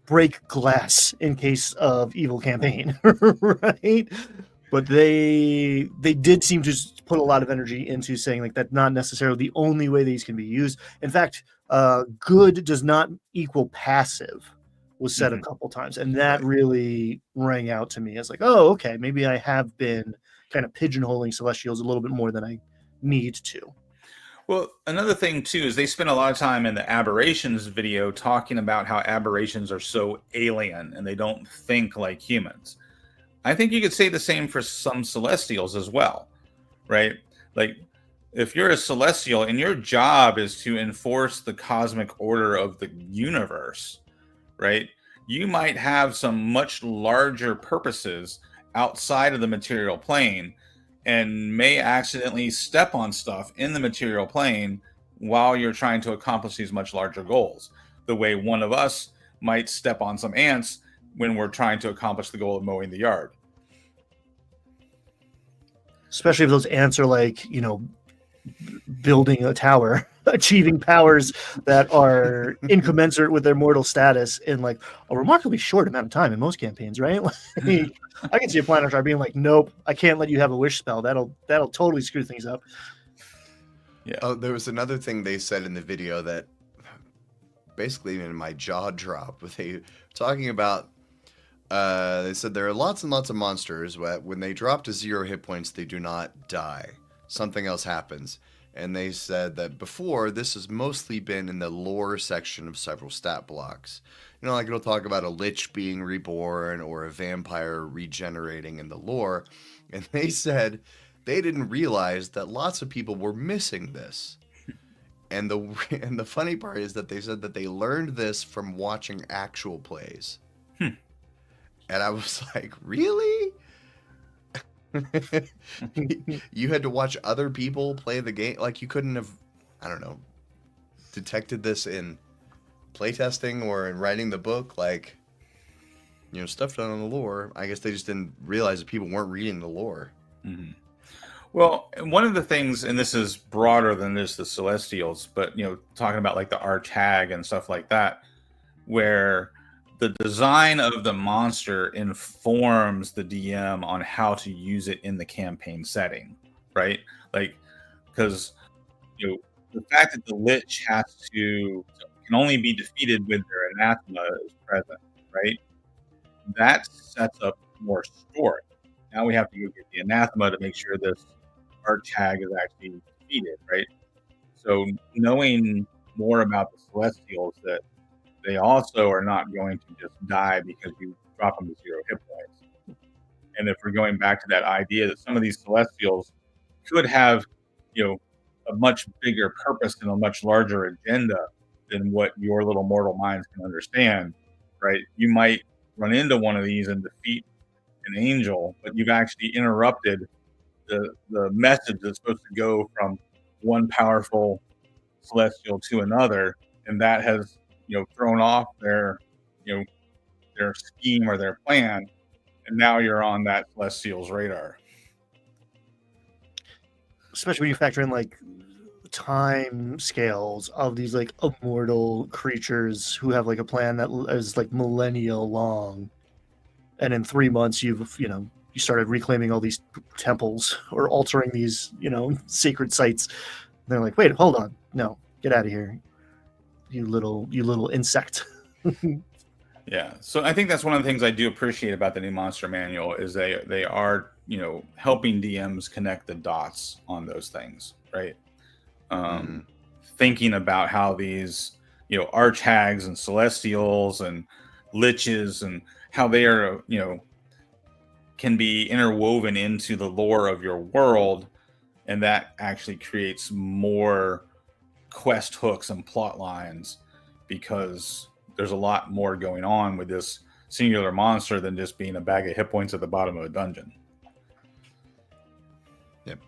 break glass in case of evil campaign, right? But they did seem to put a lot of energy into saying like that's not necessarily the only way these can be used. In fact, good does not equal passive was said a couple times, and that really rang out to me as like, oh, okay, maybe I have been kind of pigeonholing Celestials a little bit more than I need to. Well, another thing too is they spent a lot of time in the aberrations video talking about how aberrations are so alien and they don't think like humans. I think you could say the same for some Celestials as well, right? Like if you're a Celestial and your job is to enforce the cosmic order of the universe, right? You might have some much larger purposes outside of the material plane and may accidentally step on stuff in the material plane while you're trying to accomplish these much larger goals. The way one of us might step on some ants when we're trying to accomplish the goal of mowing the yard. Especially if those ants are like, building a tower, achieving powers that are incommensurate with their mortal status in like a remarkably short amount of time in most campaigns, right? Like, I can see a Planet Star being like, nope, I can't let you have a wish spell. That'll totally screw things up. Yeah. Oh, there was another thing they said in the video that basically made my jaw drop. They were talking about, they said there are lots and lots of monsters, but when they drop to 0 hit points, they do not die. Something else happens. And they said that before, this has mostly been in the lore section of several stat blocks. Like it'll talk about a lich being reborn or a vampire regenerating in the lore. And they said they didn't realize that lots of people were missing this. And the funny part is that they said that they learned this from watching actual plays. And I was like, really? You had to watch other people play the game? Like you couldn't have, I don't know, detected this in playtesting or in writing the book? Like, stuff done on the lore. I guess they just didn't realize that people weren't reading the lore. Mm-hmm. Well, one of the things, and this is broader than just the Celestials, but talking about like the Arch Hag and stuff like that, where the design of the monster informs the DM on how to use it in the campaign setting, right? Like, because the fact that the Lich can only be defeated with their anathema is present, right? That sets up more story. Now we have to go get the anathema to make sure this Arch Hag is actually defeated, right? So knowing more about the Celestials, that they also are not going to just die because you drop them to 0 hit points. And if we're going back to that idea that some of these Celestials could have, a much bigger purpose and a much larger agenda than what your little mortal minds can understand, right? You might run into one of these and defeat an angel, but you've actually interrupted the message that's supposed to go from one powerful celestial to another, and that has thrown off their scheme or their plan, and now you're on that celestial's radar. Especially when you factor in like time scales of these like immortal creatures who have like a plan that is like millennial long, and in 3 months you started reclaiming all these temples or altering these sacred sites. And they're like, wait, hold on, no, get out of here, you little insect. Yeah, so I think that's one of the things I do appreciate about the new monster manual is they are helping DMs connect the dots on those things, right? Thinking about how these Arch Hags and Celestials and Liches and how they are can be interwoven into the lore of your world, and that actually creates more quest hooks and plot lines because there's a lot more going on with this singular monster than just being a bag of hit points at the bottom of a dungeon. Yep.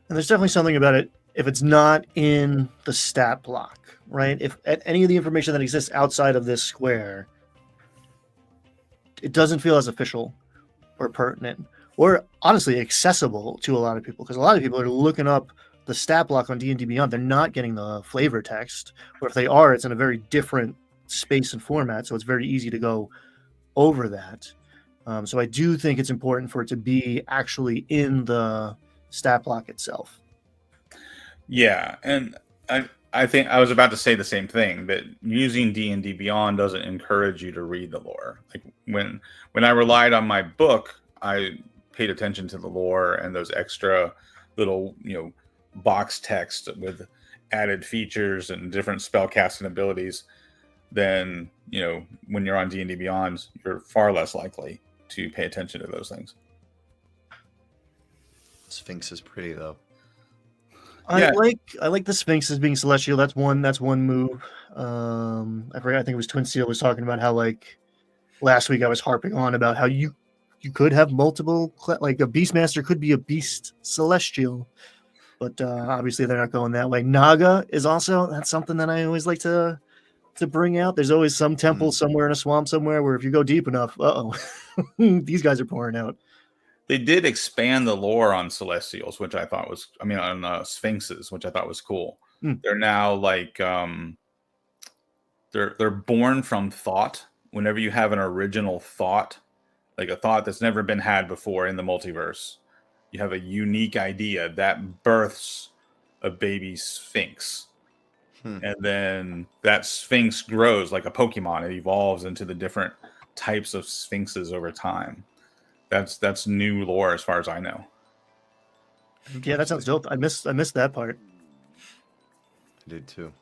And there's definitely something about it if it's not in the stat block, right? If any of the information that exists outside of this square, it doesn't feel as official or pertinent or honestly accessible to a lot of people, because a lot of people are looking up the stat block on D&D Beyond. They're not getting the flavor text, or if they are, it's in a very different space and format, so it's very easy to go over that. So I do think it's important for it to be actually in the stat block itself. Yeah, and I think I was about to say the same thing, that using D&D Beyond doesn't encourage you to read the lore. Like when I relied on my book, I paid attention to the lore and those extra little box text with added features and different spell casting abilities. Then when you're on D&D Beyond, you're far less likely to pay attention to those things. Sphinx is pretty though. I like the Sphinx as being celestial. That's one move. I forgot. I think it was Twin Seal was talking about how like last week I was harping on about how you could have multiple, like a Beastmaster could be a beast celestial, but obviously they're not going that way. Naga is also, that's something that I always like to to bring out. There's always some temple somewhere in a swamp somewhere where if you go deep enough, these guys are pouring out. They did expand the lore on Celestials, which I thought was, on Sphinxes, which I thought was cool. They're now like, they're born from thought. Whenever you have an original thought, like a thought that's never been had before in the multiverse, you have a unique idea that births a baby Sphinx. And then that Sphinx grows like a Pokemon. It evolves into the different types of Sphinxes over time. That's new lore as far as I know. Yeah, that sounds dope. I missed that part. I did too.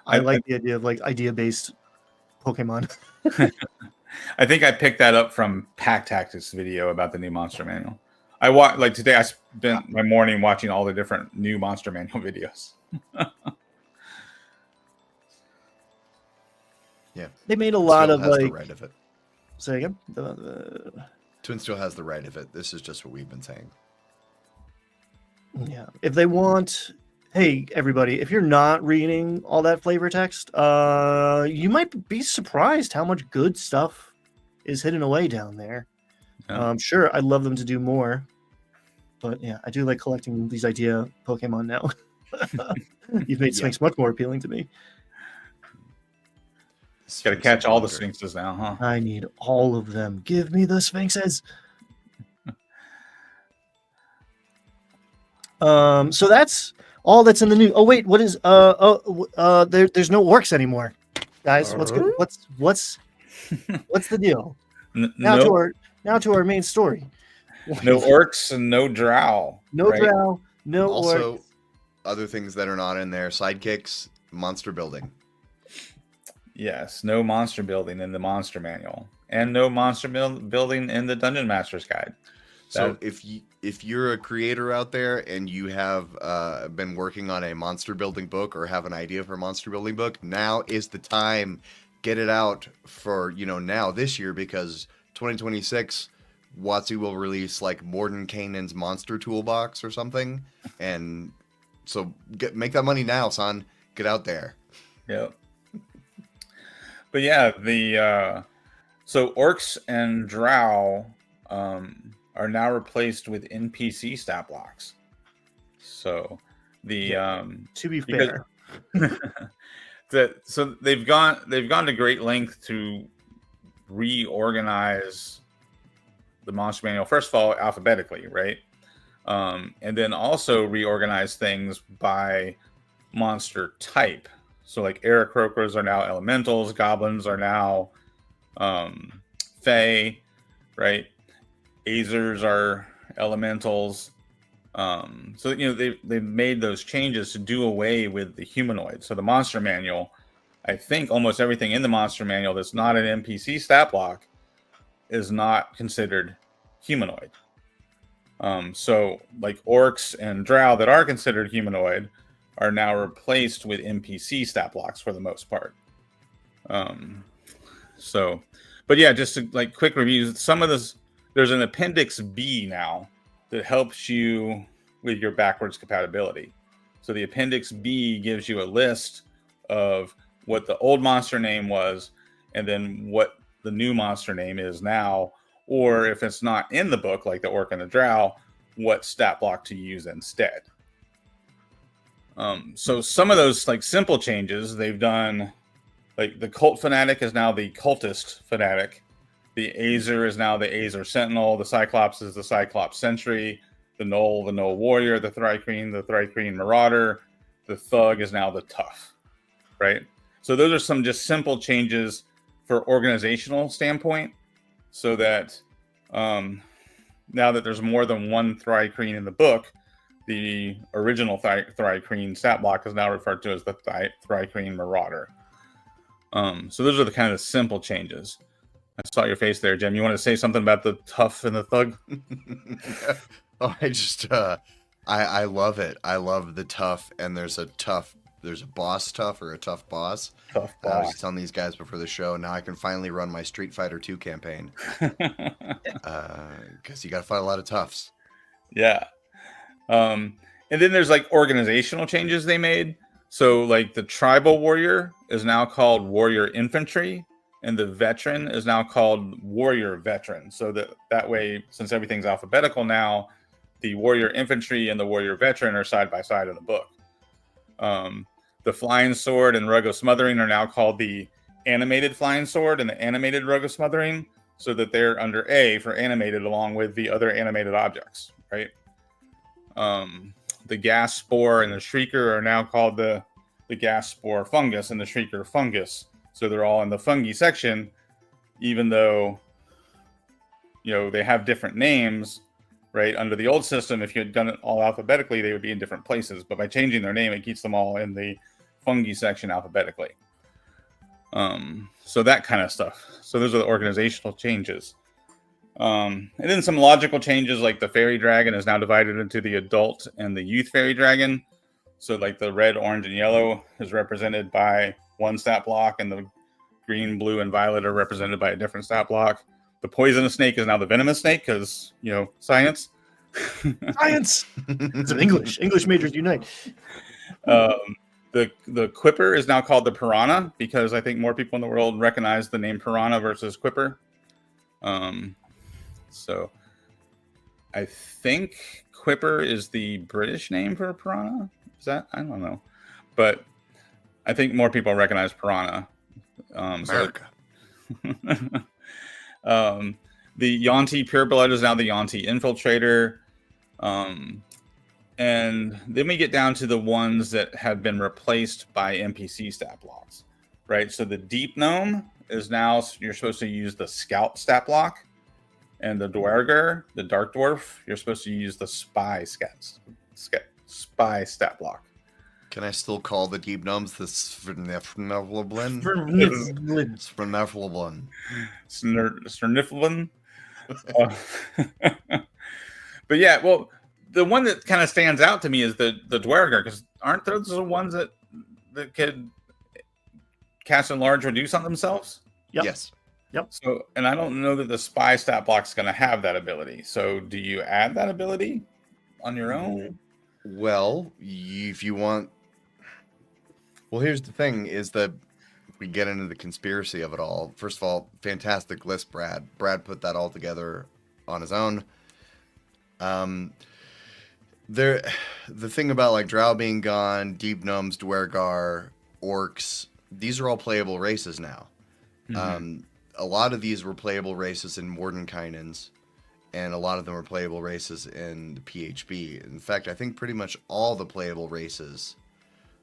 I like the idea of like idea-based Pokemon. I think I picked that up from Pack Tactics video about the new monster manual. I watched like today. I spent my morning watching all the different new monster manual videos. Yeah, they made a lot of has like. The right of it. Say again. Twin still has the right of it. This is just what we've been saying. Yeah, if they want. Hey, everybody, if you're not reading all that flavor text, you might be surprised how much good stuff is hidden away down there. Yeah. Sure, I'd love them to do more. But yeah, I do like collecting these idea Pokemon now. You've made Sphinx much more appealing to me. Got to catch all the Sphinxes now, huh? I need all of them. Give me the Sphinxes. So that's all that's in the news. Oh wait, what is there's no orcs anymore, guys. What's good? What's the deal? Now to our main story. No orcs and no drow. No right? drow. No Also, orcs. other things that are not in there: sidekicks, monster building. Yes, no monster building in the monster manual, and no monster building in the Dungeon Master's Guide. So if you're a creator out there and you have been working on a monster building book or have an idea for a monster building book, now is the time. Get it out for now this year, because 2026 WotC will release like Mordenkainen's Monster Toolbox or something, and so make that money now, son. Get out there. Yep. But yeah, so orcs and drow are now replaced with NPC stat blocks. So to be fair, so they've gone to great length to reorganize the monster manual. First of all, alphabetically, right? And then also reorganize things by monster type. So like Aarakocras are now elementals, goblins are now fae, right? Azers are elementals. So they've made those changes to do away with the humanoid. So the monster manual, I think almost everything in the monster manual that's not an NPC stat block is not considered humanoid. So like orcs and drow that are considered humanoid are now replaced with NPC stat blocks for the most part. But yeah, just to, like quick reviews. Some of this, there's an Appendix B now that helps you with your backwards compatibility. So the Appendix B gives you a list of what the old monster name was, and then what the new monster name is now, or if it's not in the book, like the orc and the drow, what stat block to use instead. So some of those like simple changes they've done, like the cult fanatic is now the cultist fanatic, the Azer is now the Azer sentinel, the Cyclops is the Cyclops sentry, the Gnoll warrior, the Thri-kreen marauder, the thug is now the tough, right? So those are some just simple changes for organizational standpoint, so that now that there's more than one Thri-kreen in the book, the original Thri-kreen stat block is now referred to as the Thri-kreen marauder. So those are the kind of simple changes. I saw your face there, Jim. You want to say something about the tough and the thug? Oh, I love it. I love the tough, and there's a boss tough or a tough boss. Tough boss. I was telling these guys before the show, now I can finally run my Street Fighter 2 campaign. Because you got to fight a lot of toughs. Yeah. And then there's like organizational changes they made. So like the tribal warrior is now called warrior infantry, and the veteran is now called warrior veteran. So that way, since everything's alphabetical now, the warrior infantry and the warrior veteran are side by side in the book. The flying sword and rug of smothering are now called the animated flying sword and the animated rug of smothering, so that they're under A for animated along with the other animated objects, right? The gas spore and the shrieker are now called the gas spore fungus and the shrieker fungus. So they're all in the fungi section, even though, they have different names, right? Under the old system, if you had done it all alphabetically, they would be in different places. But by changing their name, it keeps them all in the fungi section alphabetically. So that kind of stuff. So those are the organizational changes. And then some logical changes, like the fairy dragon is now divided into the adult and the youth fairy dragon. So like the red, orange, and yellow is represented by one stat block, and the green, blue, and violet are represented by a different stat block. The poisonous snake is now the venomous snake because, science. Science! It's English majors unite. The quipper is now called the piranha because I think more people in the world recognize the name piranha versus quipper. So I think quipper is the British name for piranha. Is that? I don't know. But I think more people recognize piranha. America. The Yonti pureblood is now the Yonti infiltrator. And then we get down to the ones that have been replaced by NPC stat blocks, right? So the deep gnome is now, you're supposed to use the scout stat block. And the dwerger, the dark dwarf, you're supposed to use the spy spy stat block. Can I still call the deep gnomes the Snerniflin? Snerniflin. But yeah, well, the one that kind of stands out to me is the dwerger, because aren't those the ones that could cast enlarge or reduce on themselves? Yep. Yes. Yep. So, and I don't know that the spy stat block is going to have that ability. So, do you add that ability on your own? Well, if you want. Well, here's the thing: is that if we get into the conspiracy of it all. First of all, fantastic list, Brad. Brad put that all together on his own. The thing about like Drow being gone, deep gnomes, dwergar, orcs, these are all playable races now. Mm-hmm. A lot of these were playable races in Mordenkainen's, and a lot of them were playable races in the PHB. In fact, I think pretty much all the playable races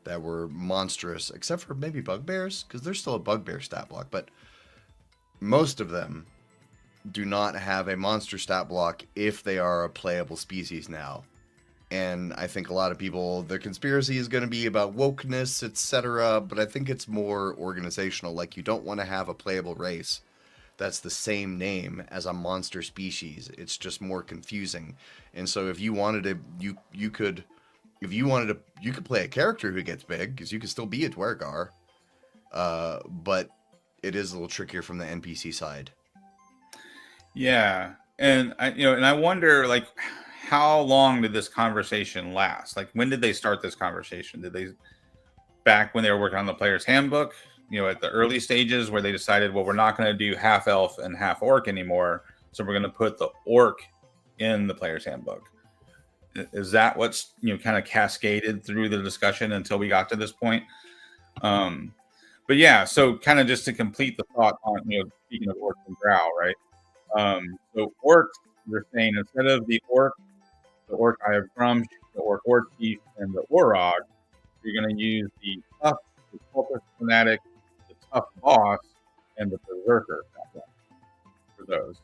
that were monstrous, except for maybe bugbears, because there's still a bugbear stat block, but most of them do not have a monster stat block if they are a playable species now. And I think a lot of people, the conspiracy is going to be about wokeness, etc. But I think it's more organizational. Like, you don't want to have a playable race that's the same name as a monster species. It's just more confusing. And so if you wanted to, you could play a character who gets big, because you could still be a dwergar. But it is a little trickier from the NPC side. Yeah, and I wonder, like, how long did this conversation last? Like, when did they start this conversation? Did they back when they were working on the player's handbook? At the early stages where they decided, well, we're not going to do half elf and half orc anymore, so we're going to put the orc in the player's handbook. Is that what's kind of cascaded through the discussion until we got to this point? But yeah, so kind of just to complete the thought on speaking of orcs and drow, right? So orcs, they're saying instead of the orc Eye of Grumsh, the orc war chief, and the orog, you're going to use the tough, the cultist fanatic, the tough boss, and the berserker for those.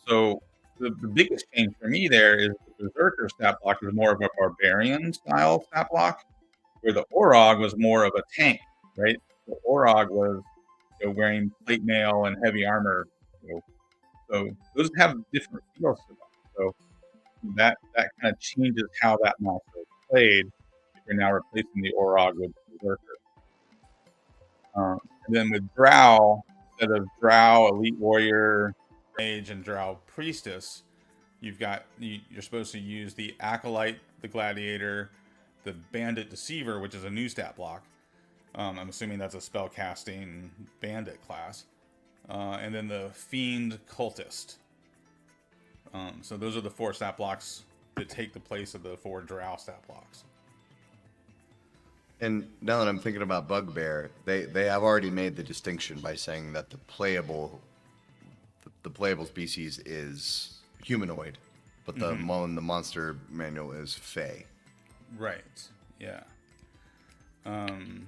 So the biggest change for me there is the berserker stat block is more of a barbarian style stat block, where the orog was more of a tank, right? The orog was wearing plate mail and heavy armor. So those have different feels to them. So that kind of changes how that monster is played if you're now replacing the orog with berserker. And then with drow, instead of drow, elite warrior, mage, and drow priestess, you're supposed to use the acolyte, the gladiator, the Bandit Deceiver, which is a new stat block. I'm assuming that's a spell casting bandit class. And then the Fiend Cultist. So those are the 4 stat blocks that take the place of the 4 Drow stat blocks. And now that I'm thinking about Bugbear, they have already made the distinction by saying that the playable species is humanoid, but the monster manual is Fey. Right. Yeah. And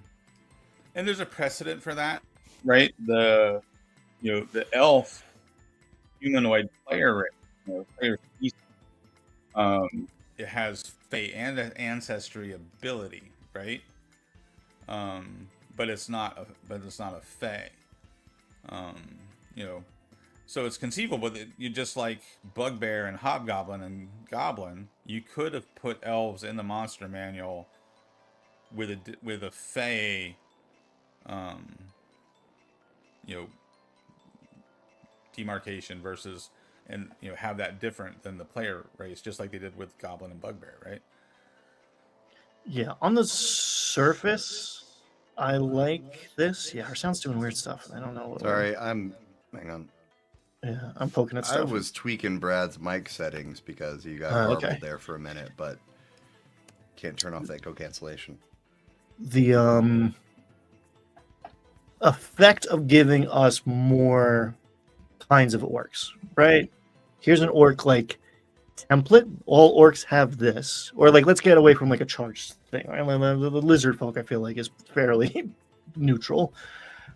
there's a precedent for that, right? The elf humanoid player species, it has Fey and an ancestry ability, right? But it's not a Fey. So it's conceivable that you just like Bugbear and Hobgoblin and Goblin, you could have put elves in the monster manual with a Fey, demarcation versus, and have that different than the player race, just like they did with Goblin and Bugbear, right? Yeah, on the surface, I like this. Yeah, our sound's doing weird stuff. I don't know what. Sorry, hang on. Yeah, I'm poking at stuff. I was tweaking Brad's mic settings because you got garbled there for a minute, but can't turn off echo cancellation. The effect of giving us more kinds of orcs, right? Here's an orc like template. All orcs have this, or like let's get away from like a charged thing. Right? The lizard folk, I feel like, is fairly neutral,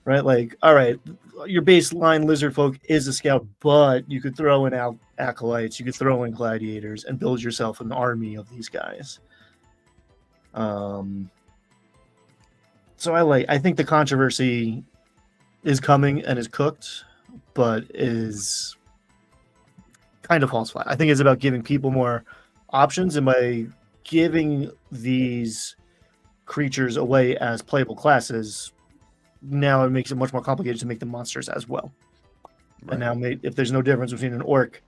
right? Like, all right, your baseline lizard folk is a scout, but you could throw in acolytes, you could throw in gladiators, and build yourself an army of these guys. So I think the controversy is coming and is cooked, but is kind of false flag. I think it's about giving people more options, and by giving these creatures away as playable classes, now it makes it much more complicated to make them monsters as well. Right. And now, if there's no difference between an orc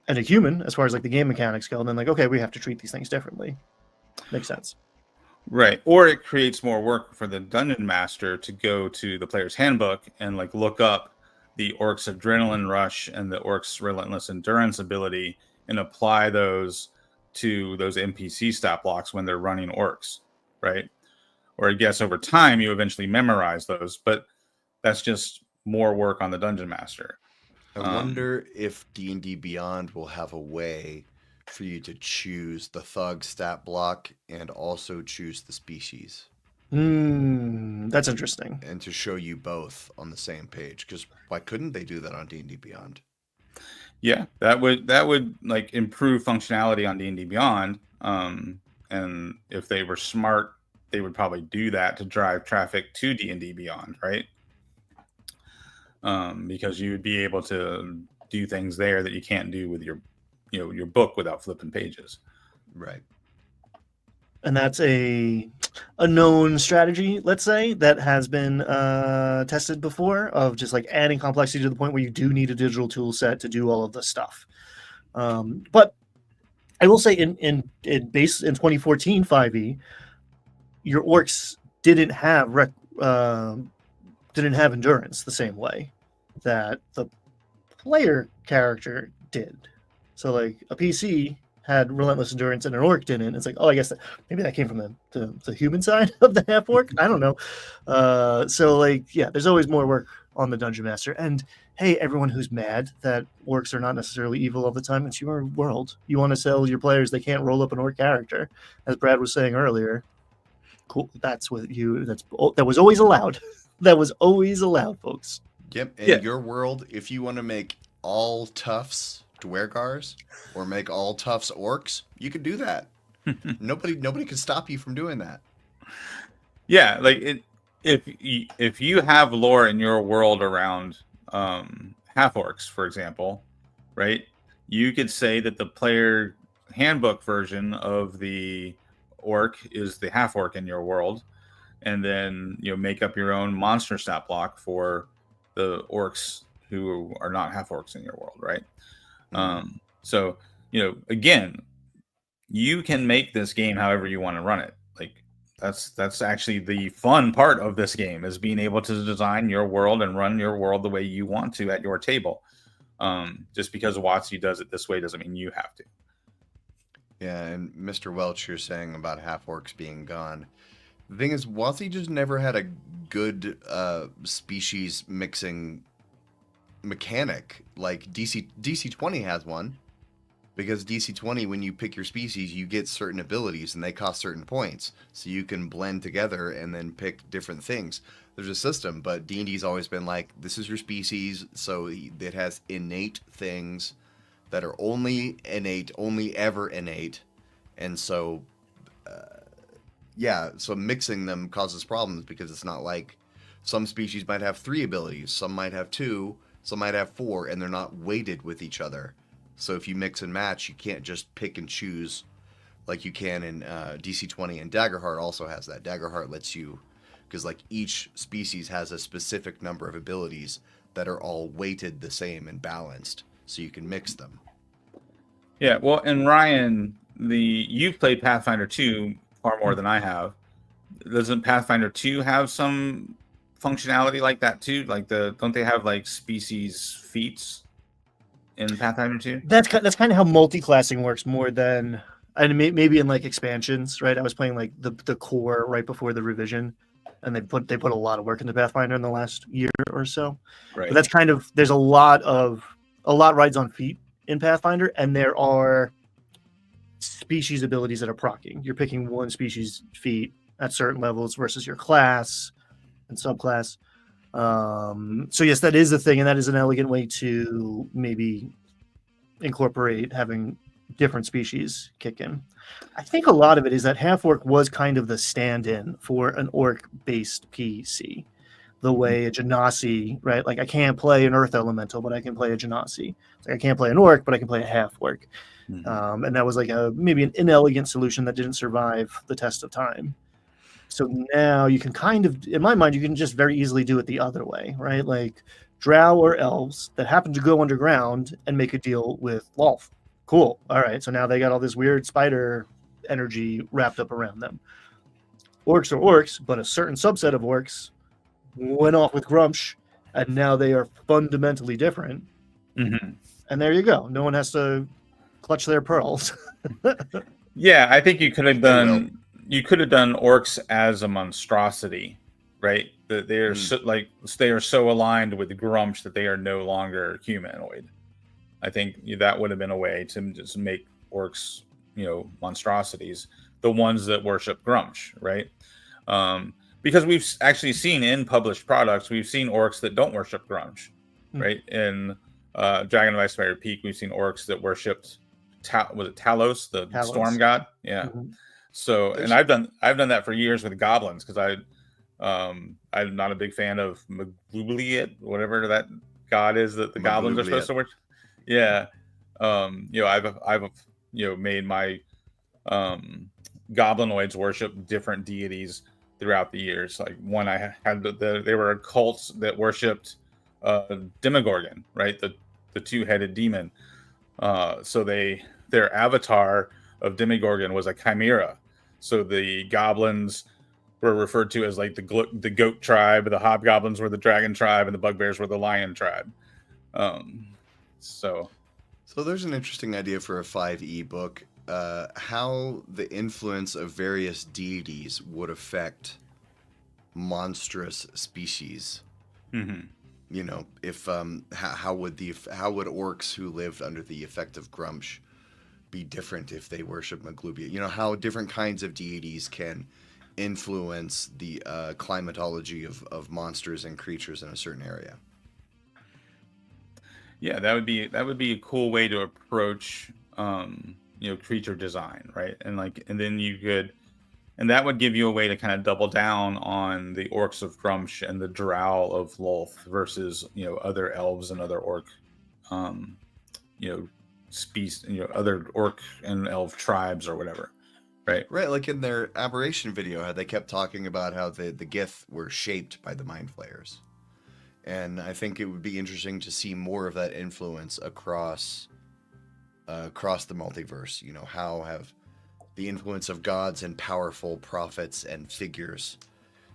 and a human, as far as like the game mechanics go, then like, okay, we have to treat these things differently. Makes sense. Right. Or it creates more work for the dungeon master to go to the player's handbook and like look up the orc's adrenaline rush and the orc's relentless endurance ability and apply those to those NPC stat blocks when they're running orcs, right? Or I guess over time you eventually memorize those, but that's just more work on the dungeon master. I wonder if D&D Beyond will have a way for you to choose the thug stat block and also choose the species. That's interesting. And to show you both on the same page, because why couldn't they do that on D&D Beyond? Yeah, that would like improve functionality on D&D Beyond. And if they were smart, they would probably do that to drive traffic to D&D Beyond, right? Because you would be able to do things there that you can't do with your book without flipping pages. Right. And that's a known strategy, let's say, that has been tested before, of just like adding complexity to the point where you do need a digital tool set to do all of this stuff. But I will say in 2014 5e, your orcs didn't have endurance the same way that the player character did. So like a PC had relentless endurance and an orc didn't. It's like, oh, I guess maybe that came from the human side of the half orc. I don't know. So like, yeah, there's always more work on the dungeon master. And hey, everyone who's mad that orcs are not necessarily evil all the time, it's your world. You want to sell your players, they can't roll up an orc character, as Brad was saying earlier. Cool. That was always allowed. That was always allowed, folks. Yep. In your world, if you want to make all toughs Dwergars or make all toughs orcs, you could do that. Nobody can stop you from doing that. Yeah, like if you have lore in your world around half orcs, for example, right? You could say that the player handbook version of the orc is the half orc in your world, and then make up your own monster stat block for the orcs who are not half orcs in your world, right? So again, you can make this game however you want to run it. Like that's actually the fun part of this game, is being able to design your world and run your world the way you want to at your table. Just because WotC does it this way doesn't mean you have to. Yeah, and Mr. Welch, you're saying about half orcs being gone. The thing is, WotC just never had a good species mixing mechanic. Like DC20 has one, because DC20, when you pick your species, you get certain abilities and they cost certain points, so you can blend together and then pick different things. There's a system, but D&D's always been like, this is your species, so it has innate things that are only innate, only ever innate, and so yeah, so mixing them causes problems, because it's not like some species might have 3 abilities, some might have 2, some might have 4, and they're not weighted with each other. So if you mix and match, you can't just pick and choose like you can in DC20. And Daggerheart also has that. Daggerheart lets you, because like each species has a specific number of abilities that are all weighted the same and balanced, so you can mix them. Yeah, well, and Ryan, you've played Pathfinder 2 far more than I have. Doesn't Pathfinder 2 have some functionality like that too? Like don't they have like species feats in Pathfinder 2? That's kind of how multi-classing works more than, and maybe in like expansions, right? I was playing like the core right before the revision, and they put a lot of work into Pathfinder in the last year or so. Right. But that's kind of, there's a lot rides on feet in Pathfinder, and there are species abilities that are proccing. You're picking one species feat at certain levels versus your class and subclass. So yes, that is a thing, and that is an elegant way to maybe incorporate having different species kick in. I think a lot of it is that half orc was kind of the stand-in for an orc-based PC. The way a Genasi, right? Like I can't play an earth elemental, but I can play a Genasi. Like I can't play an orc, but I can play a half orc. And that was like maybe an inelegant solution that didn't survive the test of time. So now you can kind of, in my mind, you can just very easily do it the other way, right? Like drow or elves that happen to go underground and make a deal with Lolth. Cool. All right. So now they got all this weird spider energy wrapped up around them. Orcs are orcs, but a certain subset of orcs went off with Grumsh, and now they are fundamentally different. Mm-hmm. And there you go. No one has to clutch their pearls. Yeah, I think you could have done orcs as a monstrosity, right? That they are they are so aligned with Grumsh that they are no longer humanoid. I think that would have been a way to just make orcs, monstrosities, the ones that worship Grumsh, right? Because we've actually seen in published products, we've seen orcs that don't worship Grumsh, right? In Dragon of Icefire Peak, we've seen orcs that worshipped was it Talos, the storm god? Yeah. Mm-hmm. So, and I've done that for years with goblins, because I'm not a big fan of Maglubliet, whatever that god is that the goblins are supposed to worship. Yeah. I've made my goblinoids worship different deities throughout the years. Like one I had, they were cults that worshipped Demogorgon, right? The two-headed demon. So their avatar of Demogorgon was a chimera. So the goblins were referred to as like the goat tribe, the hobgoblins were the dragon tribe, and the bugbears were the lion tribe. So there's an interesting idea for a 5e book. How the influence of various deities would affect monstrous species. Mm-hmm. If how would orcs who lived under the effect of Grumsh be different if they worship Maglubia? How different kinds of deities can influence the climatology of monsters and creatures in a certain area. Yeah, that would be a cool way to approach creature design, right? And that would give you a way to kind of double down on the orcs of Grumsh and the drow of Lolth versus other elves and other orc species, other orc and elf tribes or whatever, right? Right, like in their Aberration video, how they kept talking about how the Gith were shaped by the Mind Flayers. And I think it would be interesting to see more of that influence across the multiverse. How have the influence of gods and powerful prophets and figures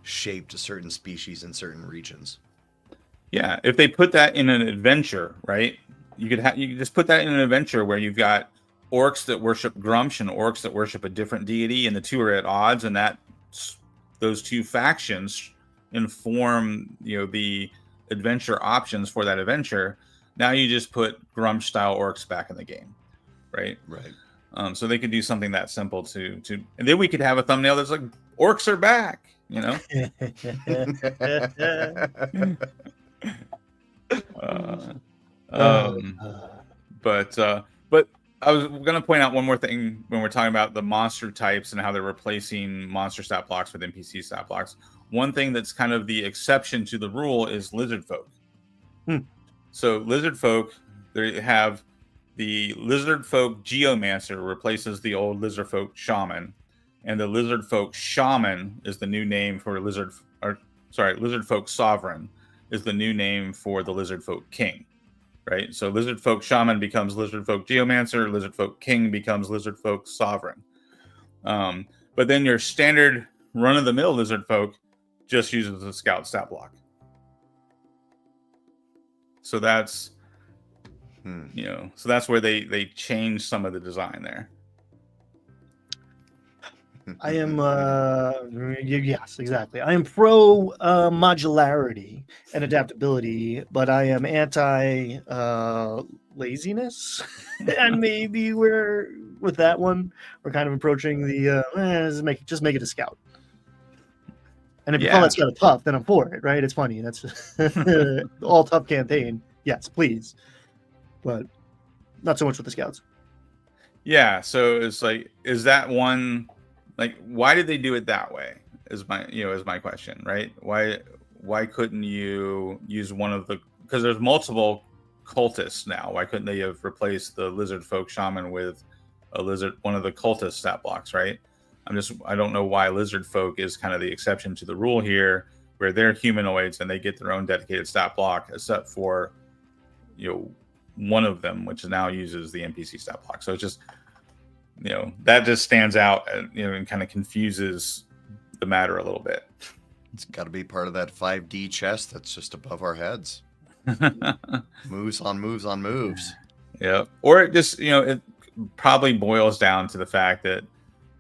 shaped certain species in certain regions. Yeah, if they put that in an adventure, right? You could just put that in an adventure where you've got orcs that worship Grumsh and orcs that worship a different deity, and the two are at odds, and those two factions inform, the adventure options for that adventure. Now you just put Grumsh style orcs back in the game, right? Right. So they could do something that simple and then we could have a thumbnail that's like orcs are back, But I was going to point out one more thing when we're talking about the monster types and how they're replacing monster stat blocks with NPC stat blocks. One thing that's kind of the exception to the rule is lizard folk. So lizard folk, they have the lizard folk geomancer replaces the old lizard folk shaman, and the lizard folk shaman is the new name for lizard folk sovereign is the new name for the lizard folk king. Right, so lizard folk shaman becomes lizard folk geomancer, lizard folk king becomes lizard folk sovereign. But then your standard run-of-the-mill lizard folk just uses a scout stat block. So that's so that's where they change some of the design there. I am, yes, exactly. I am pro modularity and adaptability, but I am anti laziness. And maybe with that one, we're kind of approaching the just make it a scout. And if you call that scout a tough, then I'm for it, right? It's funny. That's all tough campaign. Yes, please, but not so much with the scouts. Yeah, so it's like, is that one? Like, why did they do it that way? Is my question, right? Why couldn't you use one of the? Because there's multiple cultists now. Why couldn't they have replaced the lizard folk shaman with one of the cultist stat blocks, right? I don't know why lizard folk is kind of the exception to the rule here, where they're humanoids and they get their own dedicated stat block, except for one of them, which now uses the NPC stat block. So it's just. That just stands out and kind of confuses the matter a little bit. It's got to be part of that 5D chess that's just above our heads. Moves on moves on moves. Yeah. Or it just, it probably boils down to the fact that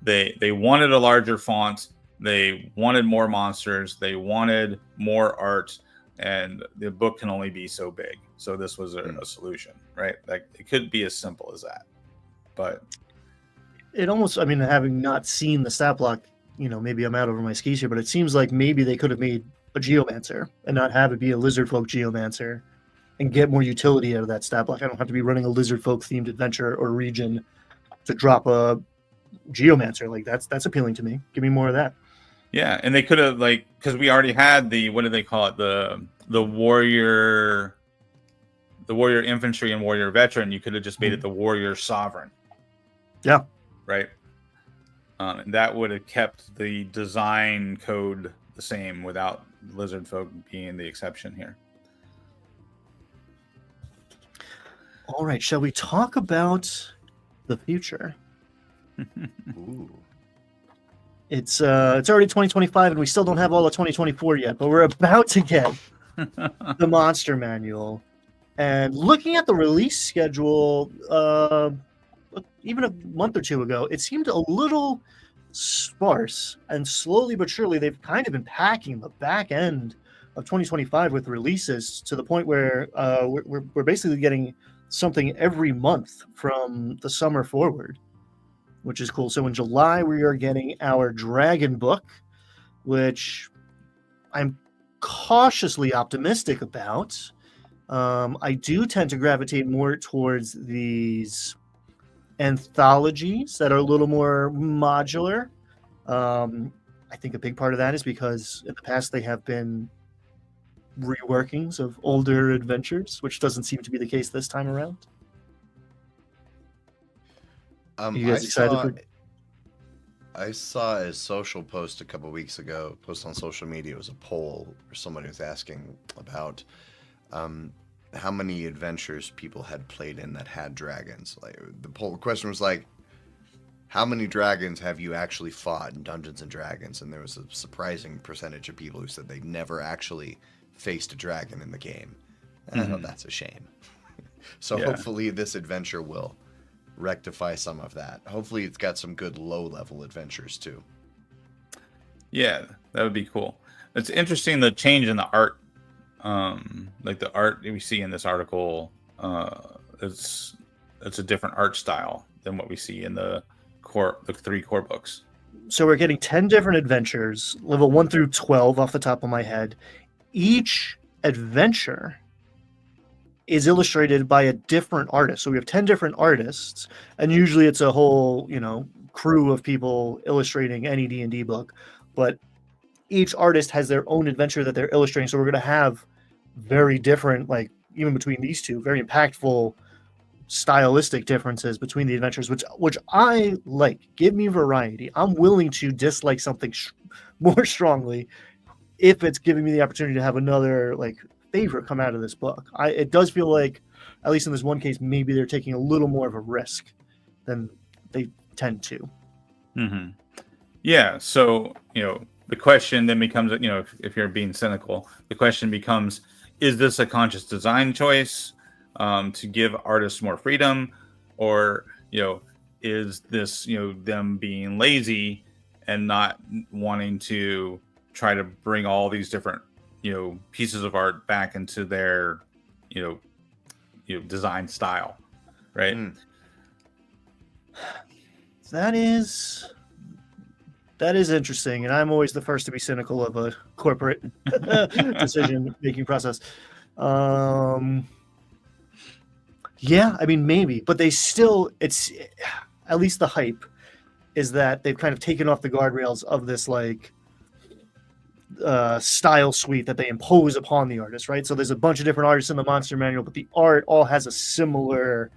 they wanted a larger font. They wanted more monsters. They wanted more art. And the book can only be so big. So this was a solution, right? Like, it could be as simple as that. But it almost, having not seen the stat block, maybe I'm out over my skis here, but it seems like maybe they could have made a geomancer and not have it be a lizard folk geomancer and get more utility out of that stat block. I don't have to be running a lizard folk themed adventure or region to drop a geomancer. Like, that's appealing to me. Give me more of that. Yeah, and they could have, because we already had what do they call it? The warrior infantry and warrior veteran. You could have just made it the warrior sovereign. Yeah. Right. And that would have kept the design code the same without lizard folk being the exception here. All right. Shall we talk about the future? Ooh. It's already 2025 and we still don't have all of 2024 yet, but we're about to get the monster manual. And looking at the release schedule, even a month or two ago, it seemed a little sparse, and slowly but surely they've kind of been packing the back end of 2025 with releases to the point where we're basically getting something every month from the summer forward, which is cool. So in July, we are getting our Dragon book, which I'm cautiously optimistic about. I do tend to gravitate more towards these anthologies that are a little more modular. I think a big part of that is because in the past they have been reworkings of older adventures, which doesn't seem to be the case this time around. You guys excited? I saw a social post a couple weeks ago, post on social media. It was a poll where somebody was asking about how many adventures people had played in that had dragons. Like, the poll question was like, how many dragons have you actually fought in Dungeons and Dragons? And there was a surprising percentage of people who said they never actually faced a dragon in the game. And I know that's a shame. So hopefully this adventure will rectify some of that. Hopefully it's got some good low-level adventures too. Yeah, that would be cool. It's interesting, the change in the art. Like the art we see in this article, it's a different art style than what we see in the 3 core books. So we're getting 10 different adventures, level 1 through 12 off the top of my head. Each adventure is illustrated by a different artist. So we have 10 different artists, and usually it's a whole, crew of people illustrating any D&D book, but each artist has their own adventure that they're illustrating. So we're going to have very different, like even between these two, very impactful stylistic differences between the adventures, which I like. Give me variety. I'm willing to dislike something more strongly if it's giving me the opportunity to have another like favorite come out of this book. It does feel like, at least in this one case, maybe they're taking a little more of a risk than they tend to. Mm-hmm. Yeah. So, the question then becomes, if you're being cynical, the question becomes, is this a conscious design choice to give artists more freedom? Or, is this, them being lazy and not wanting to try to bring all these different, pieces of art back into their, design style, right? That is interesting, and I'm always the first to be cynical of a corporate decision-making process. Yeah, I mean, maybe, but it's at least the hype is that they've kind of taken off the guardrails of this like style suite that they impose upon the artist, right? So there's a bunch of different artists in the monster manual, but the art all has a similar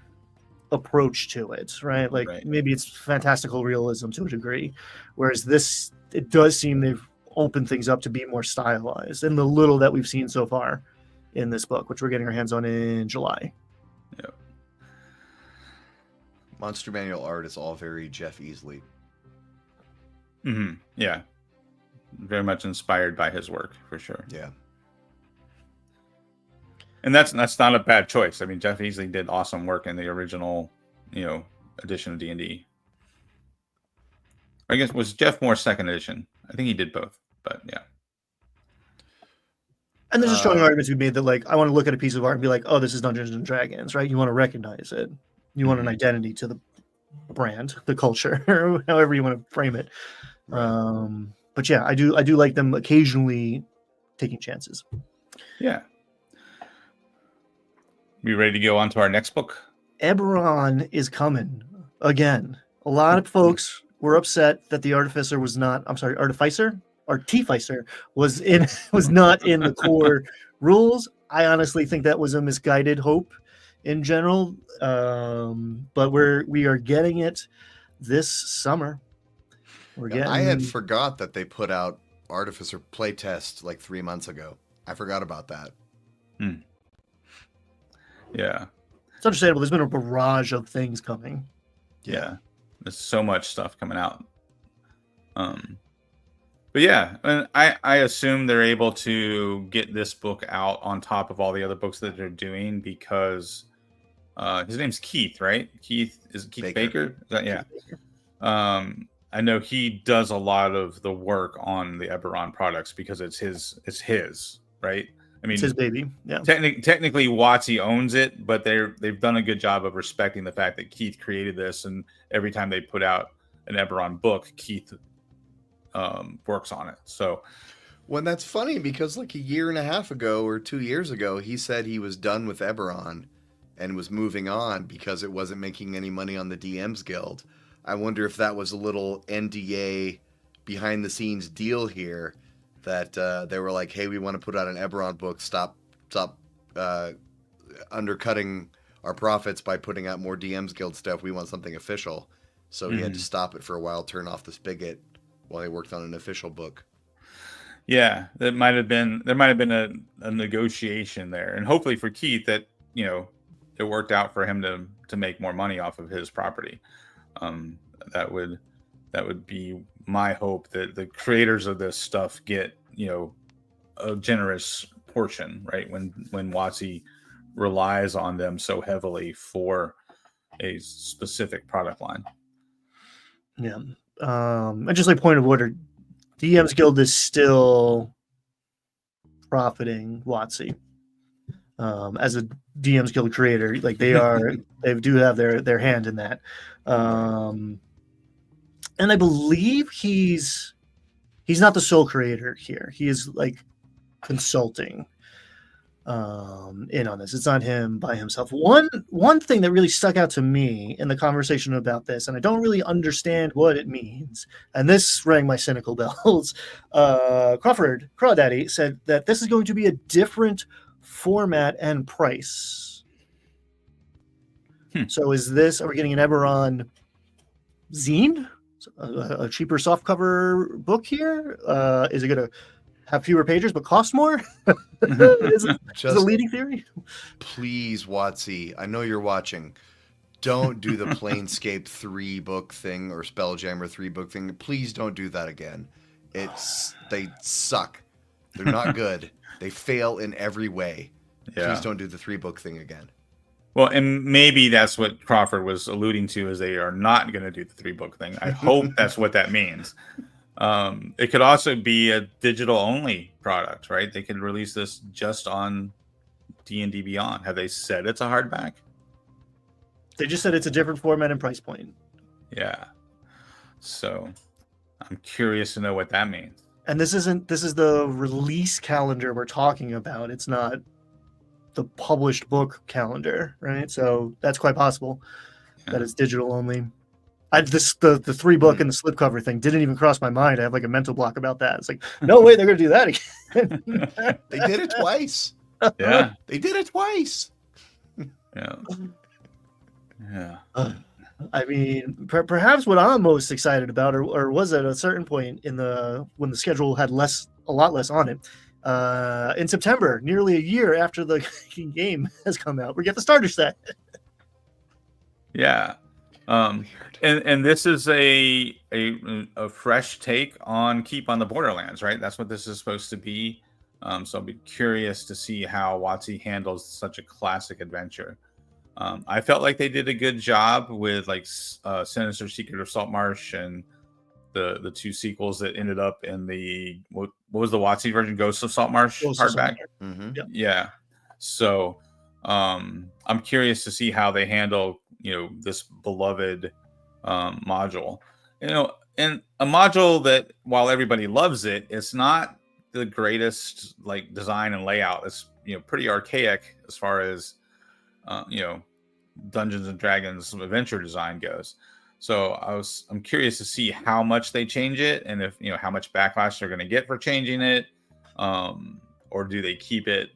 approach to it, right? Like maybe it's fantastical realism to a degree, whereas this, it does seem they've opened things up to be more stylized in the little that we've seen so far in this book, which we're getting our hands on in July. Yep. Monster manual art is all very Jeff Easley. Mm-hmm. Yeah. Very much inspired by his work, for sure. Yeah. And that's not a bad choice. I mean, Jeff Easley did awesome work in the original, edition of D&D. I guess was Jeff Moore's second edition. I think he did both, but yeah. And there's a strong argument to be made that, like, I want to look at a piece of art and be like, oh, this is Dungeons and Dragons, right? You want to recognize it. You want an identity to the brand, the culture, however you want to frame it. But yeah, I do like them occasionally taking chances. Yeah. We ready to go on to our next book? Eberron is coming again. A lot of folks were upset that the Artificer was not in the core rules. I honestly think that was a misguided hope in general. But we are getting it this summer. I had forgot that they put out Artificer playtest like 3 months ago. I forgot about that. Yeah. It's understandable. There's been a barrage of things coming. Yeah. There's so much stuff coming out. But yeah, and I assume they're able to get this book out on top of all the other books that they're doing because his name's Keith, right? Keith Baker? Yeah. I know he does a lot of the work on the Eberron products because it's his, right? I mean, it's his baby. Yeah. Technically, WotC owns it, but they've done a good job of respecting the fact that Keith created this, and every time they put out an Eberron book, Keith works on it. So, well, that's funny because like a year and a half ago or 2 years ago, he said he was done with Eberron and was moving on because it wasn't making any money on the DMs Guild. I wonder if that was a little NDA behind the scenes deal here that they were like, hey, we want to put out an Eberron book. Stop undercutting our profits by putting out more DMs Guild stuff. We want something official. So he had to stop it for a while, turn off the spigot while he worked on an official book. Yeah, there might have been a negotiation there. And hopefully for Keith that, it worked out for him to make more money off of his property. that would be my hope, that the creators of this stuff get, a generous portion, right? When WotC relies on them so heavily for a specific product line. Yeah. And just like point of order, DM's Guild is still profiting WotC. As a DM's Guild creator, like they do have their hand in that. And I believe he's not the sole creator here. He is like consulting in on this. It's not him by himself. One thing that really stuck out to me in the conversation about this, and I don't really understand what it means, and this rang my cynical bells. Crawford Crawdaddy said that this is going to be a different format and price. So are we getting an Eberron zine, a cheaper softcover book here? Is it going to have fewer pages but cost more? Is the leading theory? Please, WotC, I know you're watching. Don't do the Planescape 3-book thing or Spelljammer 3-book thing. Please don't do that again. They suck. They're not good. They fail in every way. Yeah. Please don't do the 3-book thing again. Well, and maybe that's what Crawford was alluding to, is they are not going to do the 3-book thing. I hope that's what that means. It could also be a digital only product, right? They could release this just on D&D Beyond. Have they said it's a hardback? They just said it's a different format and price point. Yeah. So I'm curious to know what that means. And this is the release calendar we're talking about. It's not the published book calendar, right? So that's quite possible that it's digital only. The 3-book and the slipcover thing didn't even cross my mind. I have like a mental block about that. It's like, no way, they're going to do that again. They did it twice. Yeah. They did it twice. Yeah. Yeah. I mean, perhaps what I'm most excited about, or was at a certain point when the schedule had a lot less on it, in September, nearly a year after the game has come out, we get the starter set. Yeah. And this is a fresh take on Keep on the Borderlands, right? That's what this is supposed to be. So I'll be curious to see how WotC handles such a classic adventure. I felt like they did a good job with like Sinister Secret of Saltmarsh and the 2 sequels that ended up in the what was the WotC version, Ghosts of Saltmarsh hardback. Mm-hmm. Yep. Yeah. So I'm curious to see how they handle this beloved module. And a module that, while everybody loves it, it's not the greatest like design and layout. It's pretty archaic as far as Dungeons and Dragons adventure design goes. So I'm curious to see how much they change it, and if how much backlash they're going to get for changing it, or do they keep it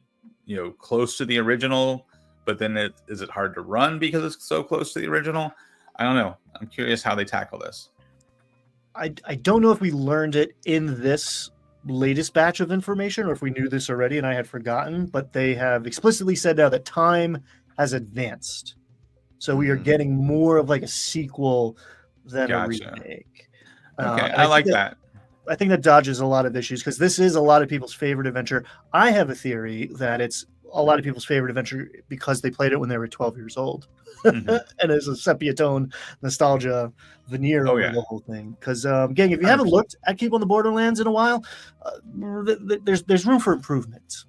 close to the original, but then is it hard to run because it's so close to the original? I don't know. I'm curious how they tackle this. I don't know if we learned it in this latest batch of information, or if we knew this already and I had forgotten, but they have explicitly said now that time has advanced. So we are getting more of like a sequel than a remake. Okay, I like that. I think that dodges a lot of issues, because this is a lot of people's favorite adventure. I have a theory that it's a lot of people's favorite adventure because they played it when they were 12 years old. Mm-hmm. And there's a sepia tone nostalgia veneer over the whole thing. Because, gang, if you haven't looked at Keep on the Borderlands in a while, there's room for improvement.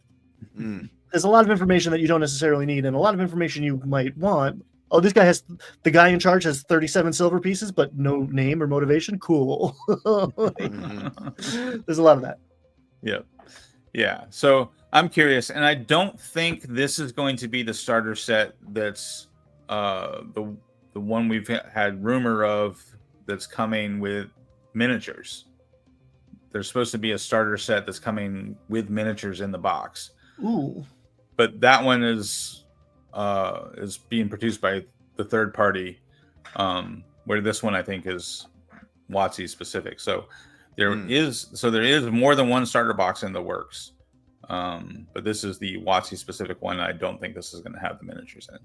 Mm. There's a lot of information that you don't necessarily need, and a lot of information you might want. Oh, the guy in charge has 37 silver pieces, but no name or motivation. Cool. There's a lot of that. Yep. Yeah. So I'm curious, and I don't think this is going to be the starter set that's the one we've had rumor of that's coming with miniatures. There's supposed to be a starter set that's coming with miniatures in the box. Ooh. But that one is being produced by the third party, where this one I think is WotC specific. So there is more than one starter box in the works, but this is the WotC specific one. I don't think this is going to have the miniatures in.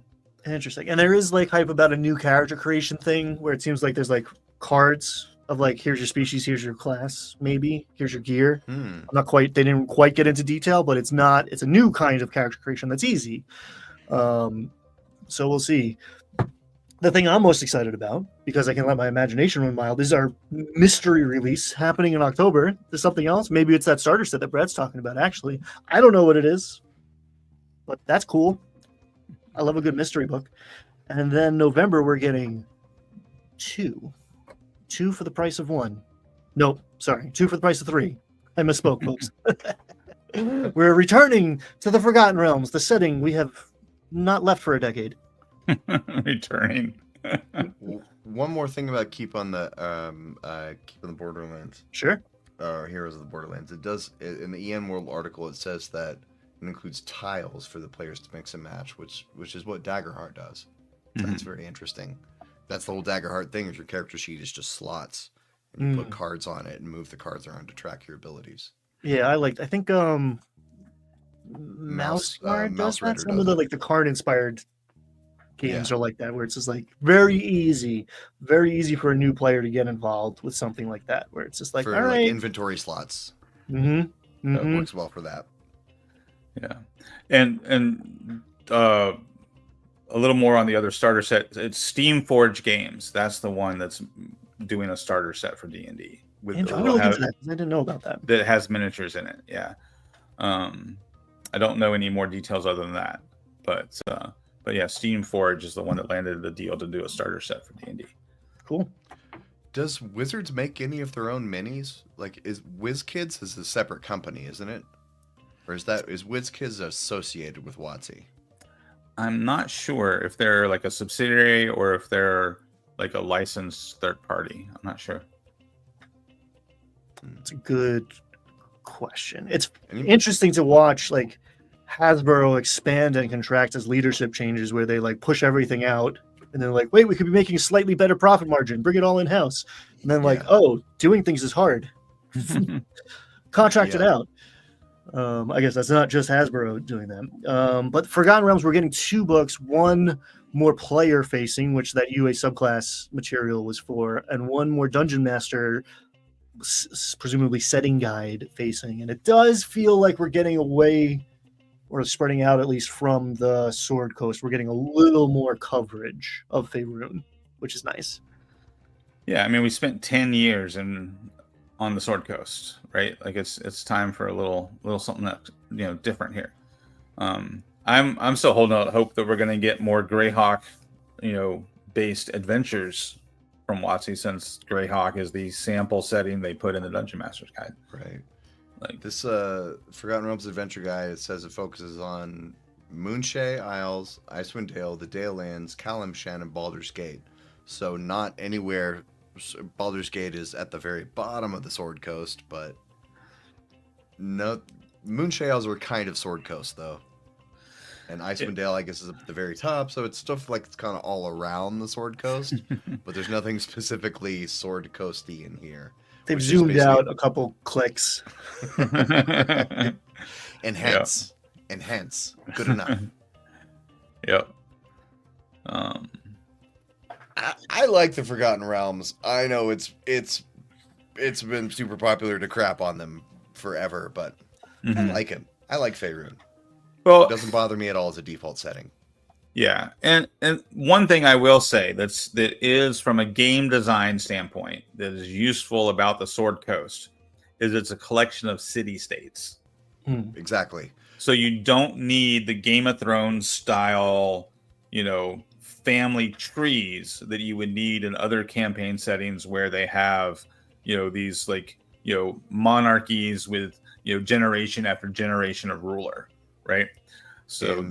Interesting. And there is like hype about a new character creation thing where it seems like there's like cards of like, here's your species, here's your class, maybe here's your gear. Hmm. They didn't quite get into detail, but it's a new kind of character creation that's easy. So we'll see. The thing I'm most excited about, because I can let my imagination run wild, is our mystery release happening in October. There's something else. Maybe it's that starter set that Brad's talking about, actually. I don't know what it is, but that's cool. I love a good mystery book. And then November, we're getting two for the price of one. No, sorry, 2 for the price of 3. I misspoke, folks. We're returning to the Forgotten Realms, the setting we have not left for a decade. Returning. One more thing about keep on the Borderlands. Sure. Heroes of the Borderlands. It does in the EN World article. It says that it includes tiles for the players to mix and match, which is what Daggerheart does. So that's very interesting. That's the whole Daggerheart thing. Is your character sheet is just slots, and you put cards on it and move the cards around to track your abilities. Yeah, I think Mouse does that. Some of the card inspired games are like that, where it's just like very easy for a new player to get involved with something like that, where it's just like, for all right, inventory slots. That works well for that. Yeah, and a little more on the other starter set. It's Steamforge Games. That's the one that's doing a starter set for D&D. I didn't know about that. That has miniatures in it. Yeah, I don't know any more details other than that, but yeah, Steamforge is the one that landed the deal to do a starter set for D&D. Cool. Does Wizards make any of their own minis? Like, is WizKids is a separate company, isn't it? Or is WizKids associated with WotC? I'm not sure if they're like a subsidiary or if they're like a licensed third party. I'm not sure. It's a good question. It's interesting to watch, like, Hasbro expand and contract as leadership changes, where they like push everything out and then like, wait, we could be making a slightly better profit margin, bring it all in house, and then oh, doing things is hard. Contract it out. I guess that's not just Hasbro doing that. But Forgotten Realms, we're getting 2 books, one more player facing, which that UA subclass material was for, and one more Dungeon Master, presumably setting guide facing. And it does feel like we're getting away, or spreading out at least, from the Sword Coast. We're getting a little more coverage of Faerun, which is nice. Yeah, I mean, we spent 10 years on the Sword Coast, right? Like it's time for a little something that different here. I'm still holding out hope that we're going to get more Greyhawk, based adventures from WotC, since Greyhawk is the sample setting they put in the Dungeon Master's Guide. Right. Like this Forgotten Realms adventure guide, it says it focuses on Moonshae Isles, Icewind Dale, the Dalelands, Kalimshan, and Baldur's Gate. So not anywhere. Baldur's Gate is at the very bottom of the Sword Coast, but no, Moonshae Isles were kind of Sword Coast though, and Icewind Dale, I guess, is at the very top. So it's stuff like it's kind of all around the Sword Coast, but there's nothing specifically Sword Coasty in here. They've zoomed out a couple clicks. Enhance. Good enough. Yep. I like the Forgotten Realms. I know it's been super popular to crap on them forever, but I like him. I like Faerun. Well, it doesn't bother me at all as a default setting. Yeah, and one thing I will say that is from a game design standpoint that is useful about the Sword Coast is it's a collection of city-states. Exactly. So you don't need the Game of Thrones style, family trees that you would need in other campaign settings where they have, these monarchies with, generation after generation of ruler, right? So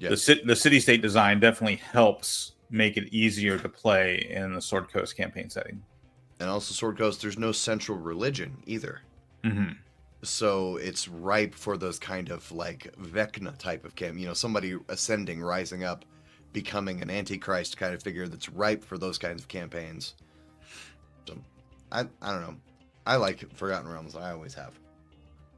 the city-state design definitely helps make it easier to play in the Sword Coast campaign setting. And also Sword Coast, there's no central religion either. Mm-hmm. So it's ripe for those kind of like Vecna type of somebody ascending, rising up, becoming an antichrist kind of figure that's ripe for those kinds of campaigns. So I don't know. I like Forgotten Realms. I always have.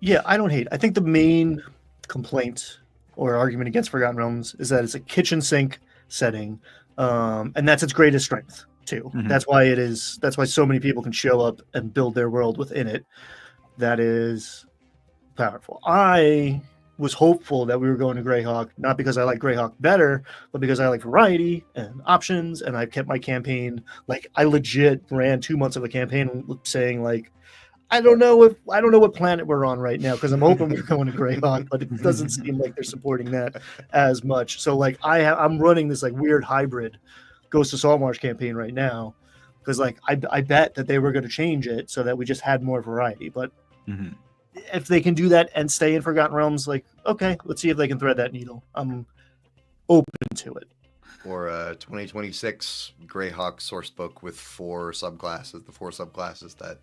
Yeah, I don't hate. I think the main complaint or argument against Forgotten Realms is that it's a kitchen sink setting, and that's its greatest strength. too. Mhm. That's why it is. That's why so many people can show up and build their world within it. That is powerful. I was hopeful that we were going to Greyhawk, not because I like Greyhawk better, but because I like variety and options, and I kept my campaign. Like I legit ran 2 months of a campaign saying like, I don't know what planet we're on right now because I'm hoping we're going to Greyhawk, but it doesn't seem like they're supporting that as much. So like I'm running this like weird hybrid Ghost of Saltmarsh campaign right now because like I bet that they were going to change it so that we just had more variety, but. Mhm. If they can do that and stay in Forgotten Realms, like, okay, let's see if they can thread that needle. I'm open to it. Or 2026 Greyhawk source book with 4 subclasses, the 4 subclasses that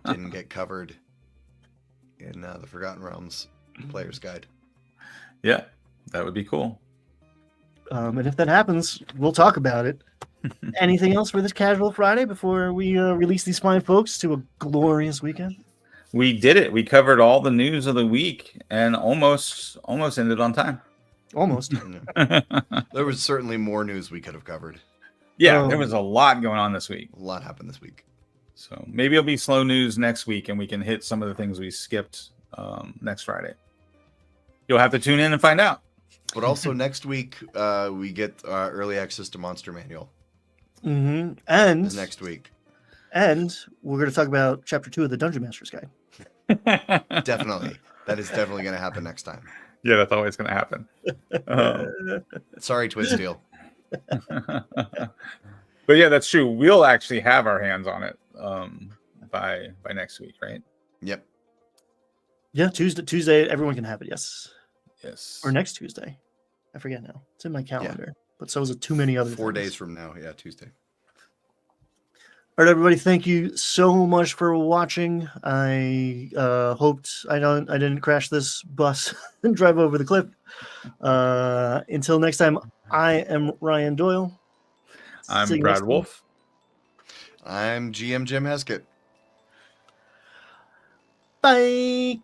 didn't get covered in the Forgotten Realms Player's Guide. Yeah, that would be cool. And if that happens, we'll talk about it. Anything else for this Casual Friday before we release these fine folks to a glorious weekend? We did it. We covered all the news of the week and almost ended on time. Almost. There was certainly more news we could have covered. Yeah, there was a lot going on this week. A lot happened this week. So maybe it'll be slow news next week and we can hit some of the things we skipped next Friday. You'll have to tune in and find out. But also next week, we get early access to Monster Manual. Mm-hmm. And Next week. And we're going to talk about Chapter 2 of the Dungeon Master's Guide. Definitely. That is definitely going to happen next time. Yeah, that's always going to happen. Sorry, Twiststeel. But yeah, that's true. We'll actually have our hands on it by next week, right? Yep. Yeah, Tuesday, everyone can have it, yes. Yes. Or next Tuesday. I forget now. It's in my calendar. But so is it too many other 4 things. days from now. Yeah, Tuesday. All right, everybody, thank you so much for watching. I hoped I didn't crash this bus and drive over the cliff. Until next time, I am Ryan Doyle. I'm See you Brad next time. Wolf. I'm GM Jim Heskett. Bye.